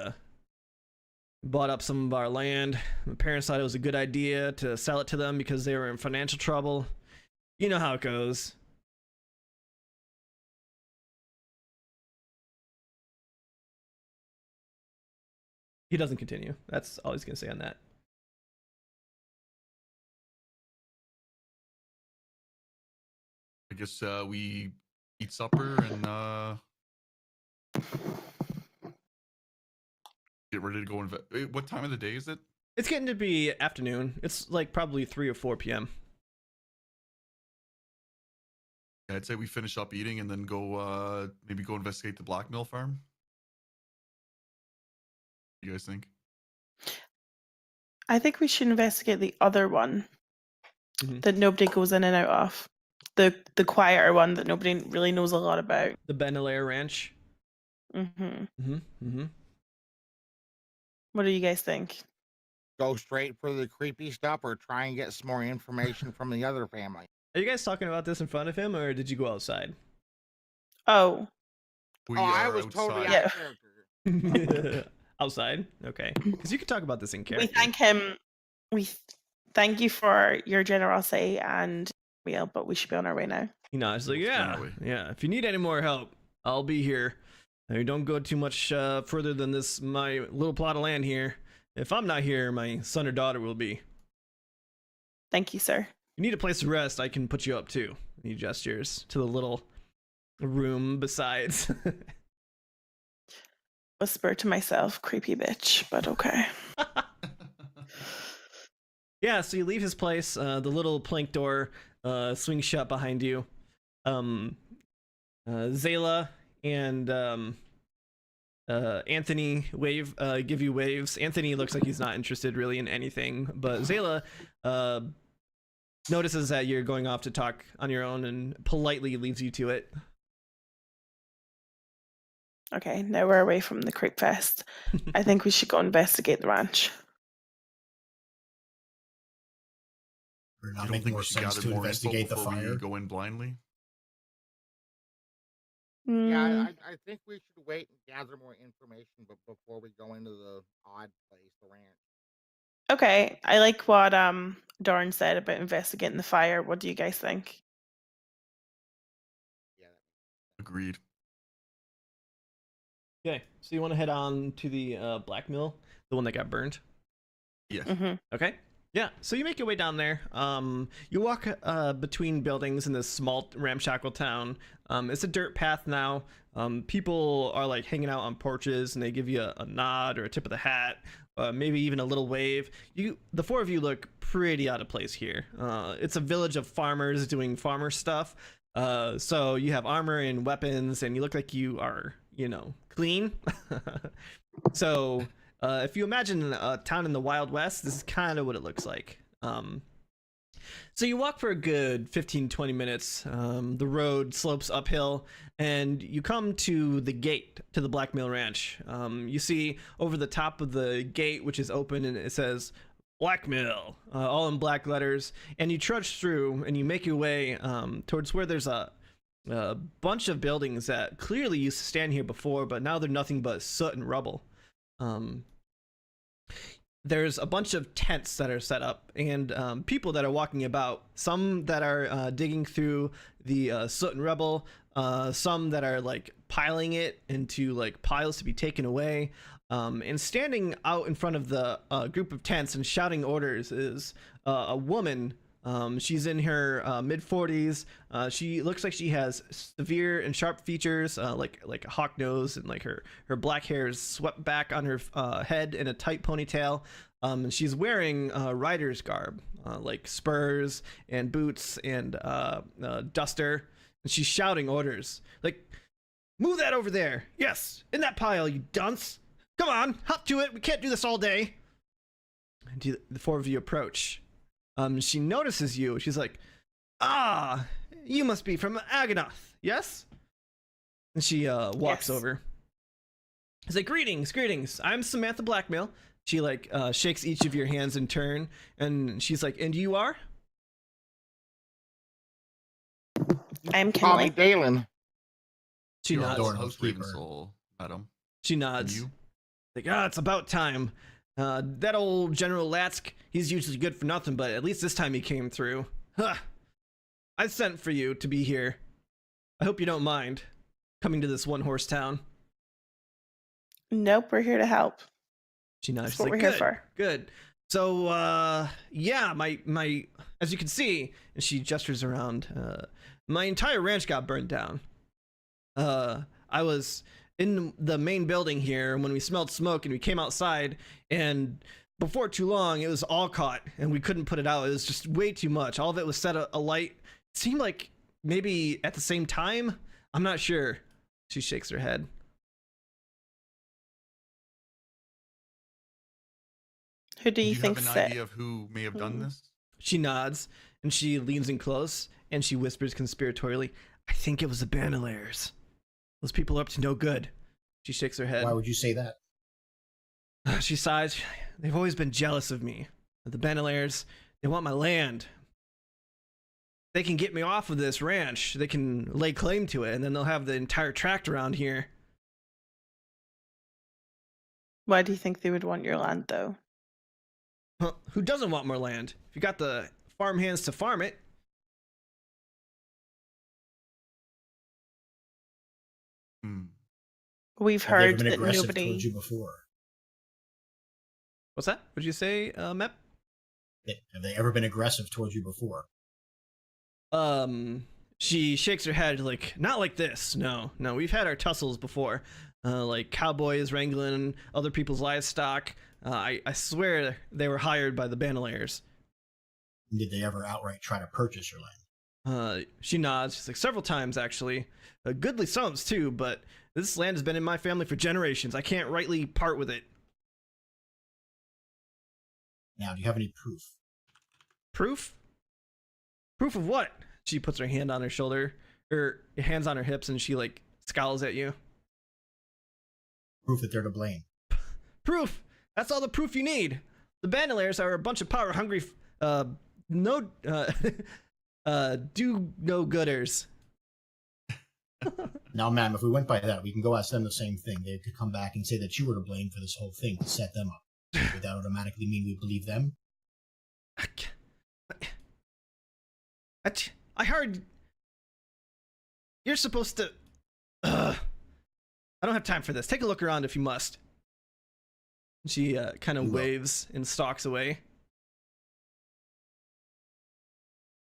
bought up some of our land. My parents thought it was a good idea to sell it to them because they were in financial trouble. You know how it goes. He doesn't continue. That's all he's going to say on that. I guess we eat supper and get ready to go. What time of the day is it? It's getting to be afternoon. It's like probably 3 or 4 p.m. I'd say we finish up eating and then go maybe go investigate the Black Mill farm. What do you guys think? I think we should investigate the other one that nobody goes in and out of. The quieter one that nobody really knows a lot about. The Bandolier Ranch. What do you guys think? Go straight for the creepy stuff or try and get some more information from the other family? Are you guys talking about this in front of him, or did you go outside? Oh. I was totally out of character. Outside? Okay. Because you could talk about this in character. We thank him. We thank you for your generosity, and meal, but we should be on our way now. You know, it's like, Let's go yeah, that way. yeah. If you need any more help, I'll be here. Don't go too much further than this, my little plot of land here. If I'm not here, my son or daughter will be. Thank you, sir. You need a place to rest, I can put you up too. He gestures to the little room besides. Whisper to myself, creepy bitch, but okay. Yeah, so you leave his place. The little plank door swings shut behind you. Zayla and Anthony give you waves. Anthony looks like he's not interested really in anything, but Zayla notices that you're going off to talk on your own and politely leaves you to it. Okay, now we're away from the creep fest. I think we should go investigate the ranch. Would it You not don't make think more we should sense gather to more info investigate the before fire? we go in blindly? Yeah, Mm, I think we should wait and gather more information before we go into the odd place, the ranch. okay, I like what Doran said about investigating the fire. What do you guys think? Yeah. Agreed. Okay, so you want to head on to the black mill, the one that got burned? Yes. Mm-hmm. Okay. Yeah, so you make your way down there. You walk between buildings in this small ramshackle town. It's a dirt path now. People are like hanging out on porches and they give you a nod or a tip of the hat, maybe even a little wave. The four of you look pretty out of place here. It's a village of farmers doing farmer stuff. So you have armor and weapons and you look like you are, clean. So if you imagine a town in the Wild West, this is kind of what it looks like. So you walk for a good 15-20 minutes. The road slopes uphill and you come to the gate to the Black Mill Ranch. You see over the top of the gate, which is open, and it says Black Mill, all in black letters. And you trudge through and you make your way towards where there's a bunch of buildings that clearly used to stand here before, but now they're nothing but soot and rubble. There's a bunch of tents that are set up and people that are walking about, some that are digging through the soot and rubble, some that are like piling it into like piles to be taken away, and standing out in front of the group of tents and shouting orders is a woman. She's in her mid-40s. She looks like she has severe and sharp features, like a hawk nose, and like her black hair is swept back on her head in a tight ponytail. And she's wearing rider's garb, like spurs and boots and duster. And she's shouting orders like, "Move that over there! Yes, in that pile, you dunce! Come on, hop to it! We can't do this all day!" And the four of you approach. She notices you. She's like, "Ah, you must be from Aganoth, yes?" And she walks Yes. over. She's like, greetings. I'm Samantha Blackmail." She like shakes each of your hands in turn, and she's like, "And you are?" I'm Call me Kinley. Dalen. She You're nods. the Dorn, house keeper. Ravensoul, madam. She And nods. you? Like, it's about time. That old General Latsk, he's usually good for nothing, but at least this time he came through. Huh. I sent for you to be here. I hope you don't mind coming to this one-horse town. Nope, we're here to help. She nods. That's She's what like, we're here good, for. good. So, yeah, my, as you can see, and she gestures around, my entire ranch got burned down. I was in the main building here when we smelled smoke and we came outside, and before too long it was all caught and we couldn't put it out. It was just way too much. All of it was set alight. It seemed like maybe at the same time. I'm not sure. She shakes her head. Who do Do you you think have an set? idea of who may have done this? She nods and she leans in close and she whispers conspiratorially, "I think it was the Bandoliers. Those people are up to no good." She shakes her head. Why would you say that? She sighs. "They've always been jealous of me. The Bandoliers, they want my land. They can get me off of this ranch. They can lay claim to it, and then they'll have the entire tract around here." Why do you think they would want your land, though? Huh, who doesn't want more land? If you got the farm hands to farm it. Hmm. We've Have they ever heard been that aggressive nobody. towards you before? What's that? What'd you say, Mep? Have they ever been aggressive towards you before? She shakes her head like, not like this. No, we've had our tussles before. Like cowboys wrangling other people's livestock. I swear they were hired by the Bandoleers. Did they ever outright try to purchase your land? She nods. She's like, several times actually. Goodly sums too, but this land has been in my family for generations. I can't rightly part with it. Now, do you have any proof? Proof? Proof of what? She puts her hand on her shoulder, or hands on her hips, and she like scowls at you. Proof that they're to blame. Proof. That's all the proof you need. The Bandoleers are a bunch of power-hungry, do no gooders. Now, ma'am, if we went by that, we can go ask them the same thing. They could come back and say that you were to blame for this whole thing to set them up. Would that automatically mean we believe them? I heard you're supposed to. I don't have time for this. Take a look around if you must. She kind of waves and stalks away.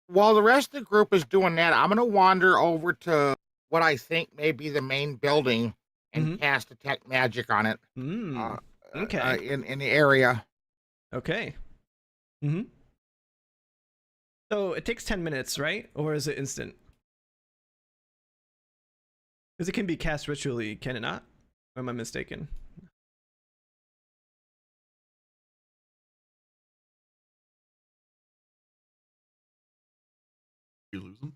While the rest of the group is doing that, I'm going to wander over to what I think may be the main building and cast Detect Magic on it. Okay. In the area. Okay. So it takes 10 minutes, right? Or is it instant? Because it can be cast ritually, can it not? Or am I mistaken? You lose them?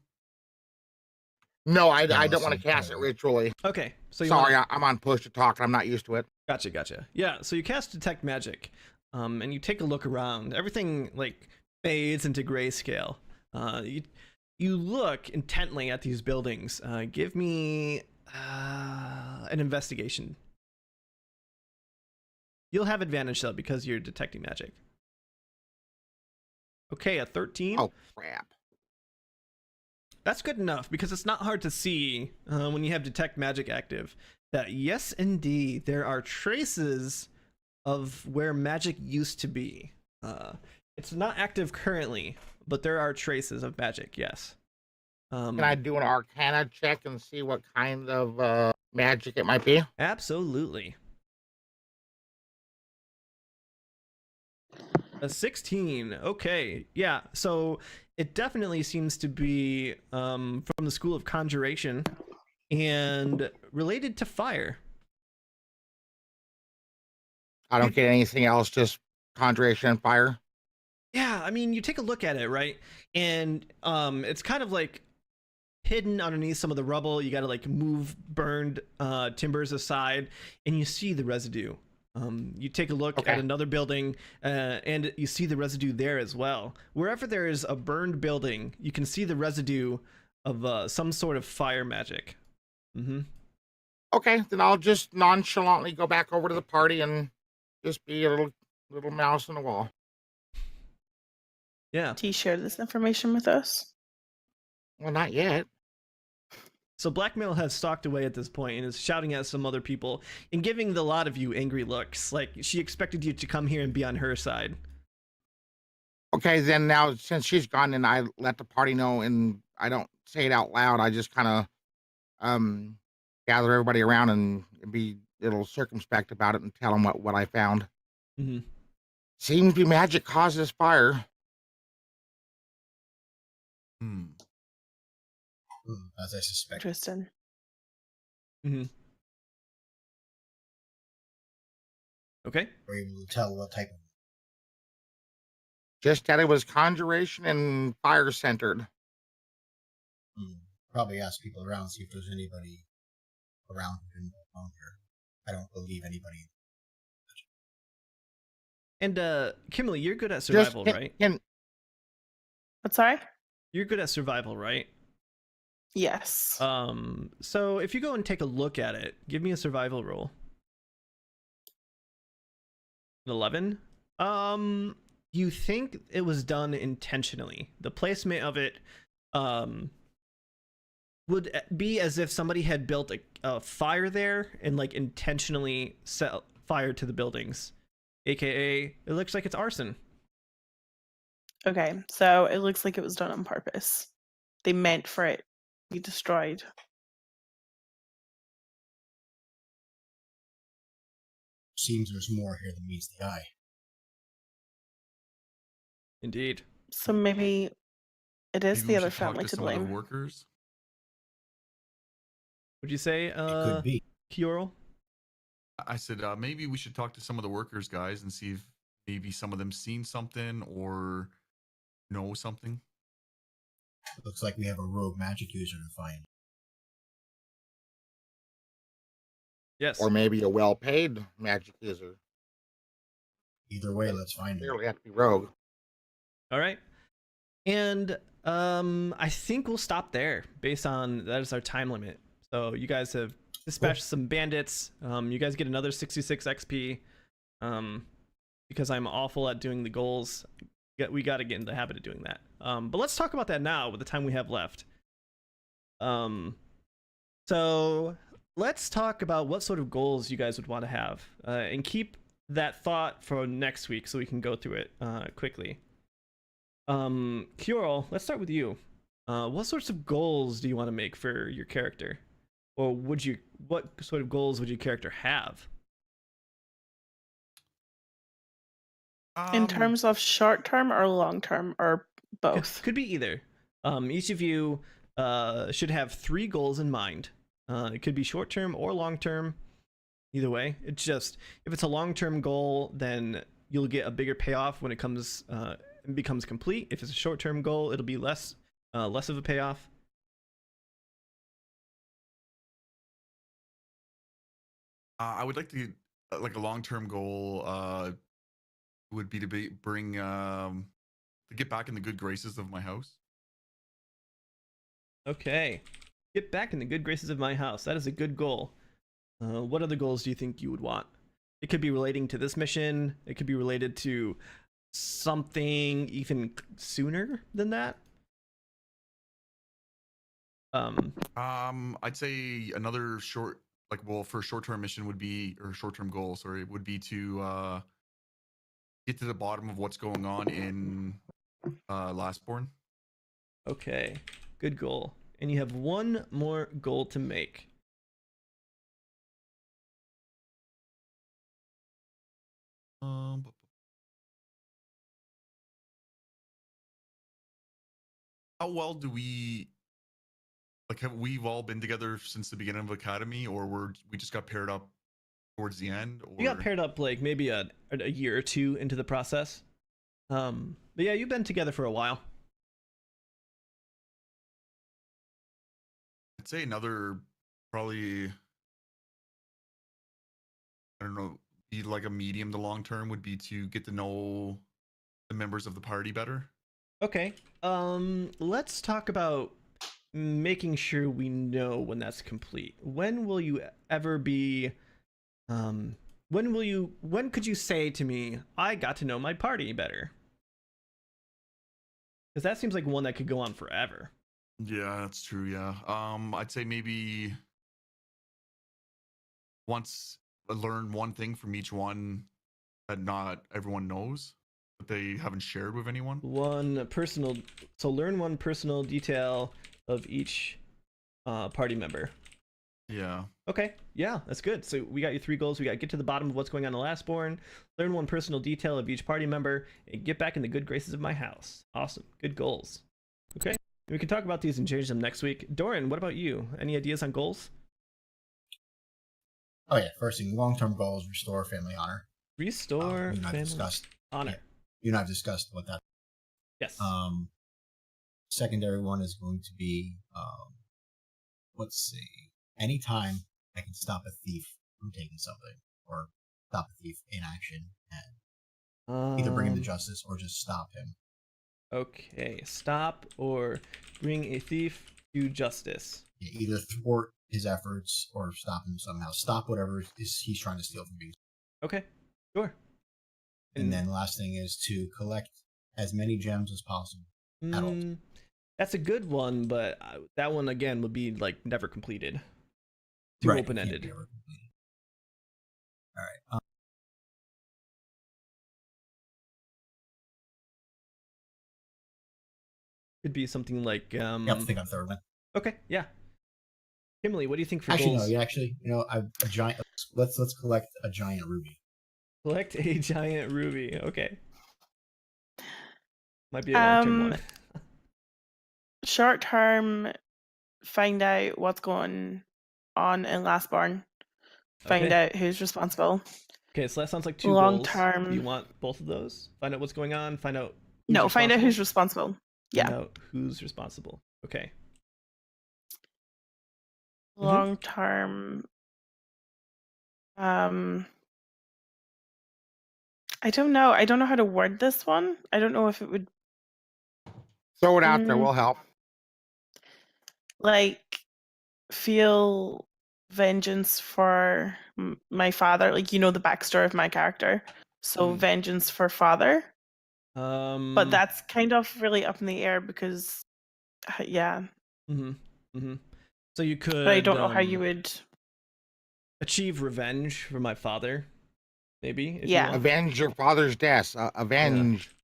No, I don't want to cast it ritually. Okay. So Sorry, I'm on push to talk. I'm not used to it. Gotcha. Yeah, so you cast Detect Magic, and you take a look around. Everything like fades into grayscale. You look intently at these buildings. Give me an investigation. You'll have advantage though because you're detecting magic. Okay, a 13. Oh crap! That's good enough because it's not hard to see when you have Detect Magic active that yes, indeed, there are traces of where magic used to be. It's not active currently, but there are traces of magic, yes. Can I do an Arcana check and see what kind of magic it might be? Absolutely. A 16. Okay. Yeah. So it definitely seems to be from the school of conjuration and related to fire. I don't get anything else, just conjuration and fire. Yeah, I mean, you take a look at it, right? And it's kind of like hidden underneath some of the rubble. You got to like move burned timbers aside, and you see the residue. You take a look at another building, and you see the residue there as well. Wherever there is a burned building, you can see the residue of some sort of fire magic. Okay, then I'll just nonchalantly go back over to the party and just be a little mouse on the wall. Yeah. Do you share this information with us? Well, not yet. So Blackmail has stalked away at this point and is shouting at some other people and giving the lot of you angry looks. Like she expected you to come here and be on her side. Okay, then now since she's gone, and I let the party know, and I don't say it out loud. I just kind of gather everybody around and be a little circumspect about it and tell them what I found. Seems to be magic causes fire. As I suspect. Tristan. Okay. Were you able to tell what type of? Just that it was conjuration and fire centered. Probably ask people around, see if there's anybody around who didn't belong here. I don't believe anybody. And Kimberly, you're good at survival, right? What, sorry? You're good at survival, right? Yes. So if you go and take a look at it, give me a survival roll. 11. You think it was done intentionally. The placement of it would be as if somebody had built a fire there and like intentionally set fire to the buildings, aka it looks like it's arson. Okay, so it looks like it was done on purpose. They meant for it to be destroyed. Seems there's more here than meets the eye. Indeed. So maybe it is Maybe the we other should talk family to to some of the blame. workers. Would you say, It could be. Kiorl? I said maybe we should talk to some of the workers, guys, and see if maybe some of them seen something or know something. It looks like we have a rogue magic user to find. Yes. Or maybe a well-paid magic user. Either way, let's find him. Clearly have to be rogue. All right. And I think we'll stop there based on that is our time limit. So you guys have dispatched some bandits. You guys get another 66 XP. Because I'm awful at doing the goals. We got to get in the habit of doing that. But let's talk about that now with the time we have left. So let's talk about what sort of goals you guys would want to have, and keep that thought for next week so we can go through it quickly. Kiorl, let's start with you. What sorts of goals do you want to make for your character? Or what sort of goals would your character have? In terms of short term or long term or both? Could be either. Each of you should have 3 goals in mind. It could be short term or long term. Either way, it's just if it's a long term goal, then you'll get a bigger payoff when it becomes complete. If it's a short term goal, it'll be less of a payoff. I would like to like a long-term goal would be to bring to get back in the good graces of my house. Okay, get back in the good graces of my house. That is a good goal. What other goals do you think you would want? It could be relating to this mission. It could be related to something even sooner than that. I'd say another for a short-term mission would be, or short-term goal, sorry, would be to get to the bottom of what's going on in Lastborn. Okay, good goal. And you have one more goal to make. How well do we have we've all been together since the beginning of Academy, or we just got paired up towards the end? Or You got paired up like maybe a year or 2 into the process. But yeah, you've been together for a while. I'd say another probably, I don't know, be like a medium to long term would be to get to know the members of the party better. Okay. Let's talk about making sure we know when that's complete. When will you ever be when could you say to me, I got to know my party better? Because that seems like one that could go on forever. Yeah, that's true. Yeah. I'd say maybe once I learn one thing from each one that not everyone knows, that they haven't shared with anyone. Learn one personal detail of each party member. Yeah. Okay, yeah, that's good. So we got your 3 goals. We got to get to the bottom of what's going on in Lastborn, learn one personal detail of each party member, and get back in the good graces of my house. Awesome, good goals. Okay, we can talk about these and change them next week. Doran, what about you? Any ideas on goals? Oh yeah, first thing, long-term goals: restore family honor. Restore family honor. Yeah, you and I've discussed what that. Yes. Secondary one is going to be, let's see, anytime I can stop a thief from taking something, or stop a thief in action, and either bring him to justice or just stop him. Okay, stop or bring a thief to justice. Yeah, either thwart his efforts or stop him somehow. Stop whatever he's trying to steal from you. Okay, sure. And then last thing is to collect as many gems as possible. Adult. That's a good one, but that one again would be like never completed. Too Right, it open can't ended. be ever completed. All right. Could be something like Yeah, I'll think on third one. Okay, yeah. Kimberly, what do you think for Actually, goals? no. A giant. Let's collect a giant ruby. Collect a giant ruby. Okay. Might be a long-term one. Short term, find out what's going on in Lastborn. Find Okay. out who's responsible. Okay, so that sounds like two Long goals. term. Do you want both of those? Find out what's going on, find out Find out who's responsible. Find Yeah. out who's responsible. Okay. Long term. I don't know. I don't know how to word this one. I don't know if it would Throw it out there. We'll help. like feel vengeance for my father. Like, the backstory of my character. So vengeance for father. But that's kind of really up in the air because, yeah. So you could. But I don't know how you would achieve revenge for my father. Maybe. If Yeah. You want. Avenge your father's death. Avenge. Yeah.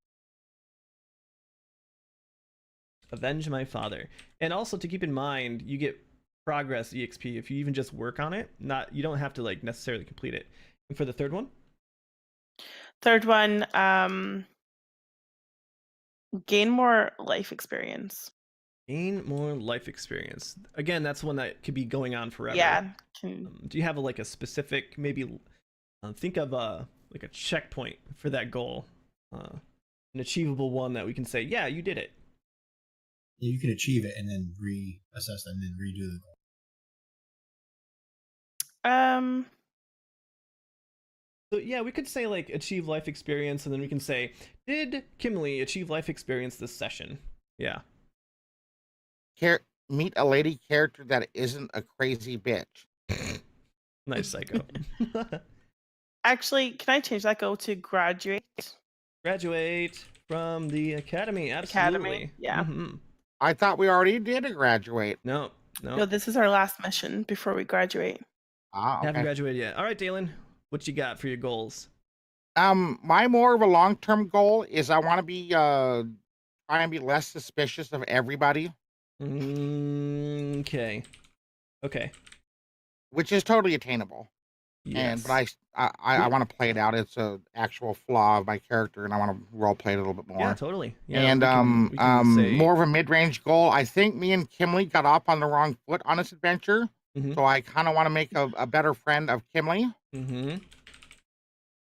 Avenge my father. And also to keep in mind, you get progress EXP if you even just work on it. You don't have to like necessarily complete it. And for the third one? Third one, gain more life experience. Gain more life experience. Again, that's one that could be going on forever. Yeah. Do you have a specific, maybe think of like a checkpoint for that goal? An achievable one that we can say, yeah, you did it. You can achieve it and then reassess and then redo the goal. So yeah, we could say like achieve life experience, and then we can say, did Kimberly achieve life experience this session? Yeah. Meet a lady character that isn't a crazy bitch. Nice psycho. Actually, can I change that goal to graduate? Graduate from the academy. Absolutely. Academy, yeah. I thought we already did graduate. No. This is our last mission before we graduate. Okay. Haven't graduated yet. All right, Dalen, what you got for your goals? My more of a long-term goal is I want to be try and be less suspicious of everybody. Okay. Which is totally attainable. Yes. But I want to play it out. It's a actual flaw of my character, and I want to role play it a little bit more. Yeah, totally. Yeah, and we can say... more of a mid-range goal. I think me and Kimberly got off on the wrong foot on this adventure, so I kind of want to make a better friend of Kimberly.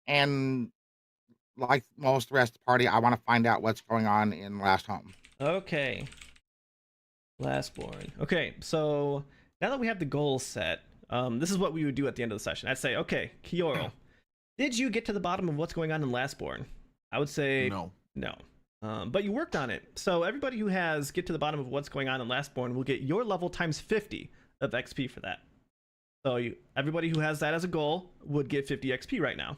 And like most of the rest of the party, I want to find out what's going on in Last Home. Okay. Lastborn. Okay, so now that we have the goals set, this is what we would do at the end of the session. I'd say, okay, Kioro, did you get to the bottom of what's going on in Lastborn? I would say no. But you worked on it. So everybody who has get to the bottom of what's going on in Lastborn will get your level times 50 of XP for that. So everybody who has that as a goal would get 50 XP right now.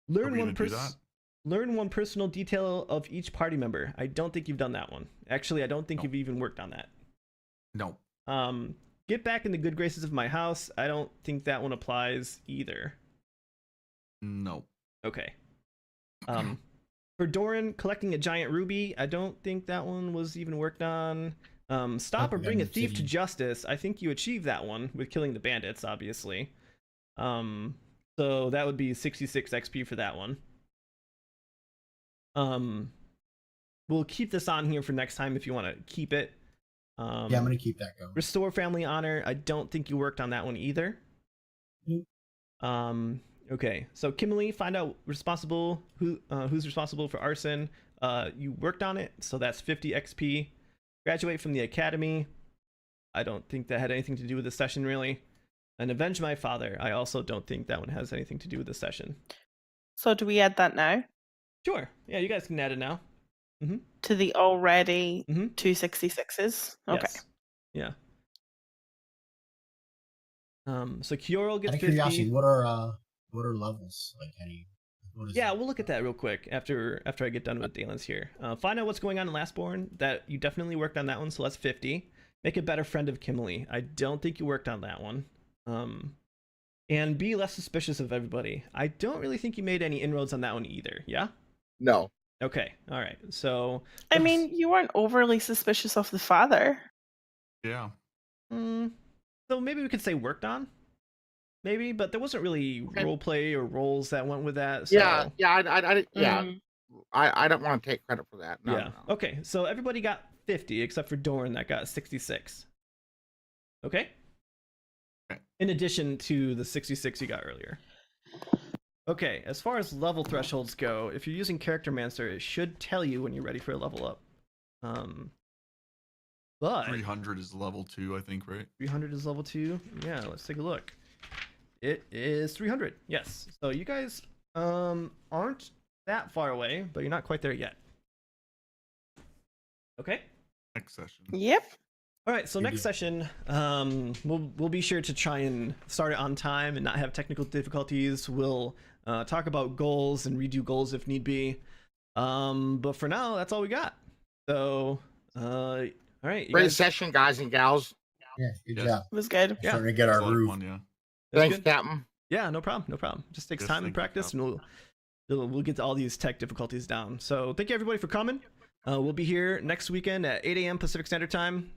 Learn one personal detail of each party member. I don't think you've done that one. Actually, I don't think you've even worked on that. No. Get back in the good graces of my house. I don't think that one applies either. No. Okay. For Doran, collecting a giant ruby, I don't think that one was even worked on. Stop or bring a thief to justice. I think you achieved that one with killing the bandits, obviously. So that would be 66 XP for that one. We'll keep this on here for next time if you want to keep it. Yeah, I'm gonna keep that going. Restore family honor. I don't think you worked on that one either. Okay, so Kimberly, find out who's responsible for arson. You worked on it, so that's 50 XP. Graduate from the academy. I don't think that had anything to do with the session really. And avenge my father. I also don't think that one has anything to do with the session. So do we add that now? Sure. Yeah, you guys can add it now. To the already 266s. Okay. Yes. Yeah. So Kioro gets Out of 50. curiosity, what are levels like? How do you What is Yeah, it? we'll look at that real quick after I get done with Dalen's here. Find out what's going on in Lastborn. That you definitely worked on that one, so that's 50. Make a better friend of Kimberly. I don't think you worked on that one. And be less suspicious of everybody. I don't really think you made any inroads on that one either. Yeah. No. Okay. All right. So. I mean, you weren't overly suspicious of the father. Yeah. So maybe we could say worked on. Maybe, but there wasn't really role play or roles that went with that. So. Yeah. I don't want to take credit for that. No, yeah. no. Okay. So everybody got 50 except for Doran that got 66. Okay. In addition to the 66 you got earlier. Okay, as far as level thresholds go, if you're using Character Mancer, it should tell you when you're ready for a level up. But 300 is level 2, I think, right? 300 is level 2. Yeah, let's take a look. It is 300. Yes. So you guys aren't that far away, but you're not quite there yet. Okay. Next session. Yep. All right, so next session, we'll be sure to try and start it on time and not have technical difficulties. We'll talk about goals and redo goals if need be. But for now, that's all we got. So, all right. Great session, guys and gals. Yeah, good Yes. job. It was good. Yeah. Starting to get It's our a lot of groove. fun, yeah. Thanks, good. Captain. Yeah, no problem. No problem. Just takes Yes, time and thank you, practice, Captain. and we'll get to all these tech difficulties down. So thank you everybody for coming. We'll be here next weekend at 8 a.m. Pacific Standard Time.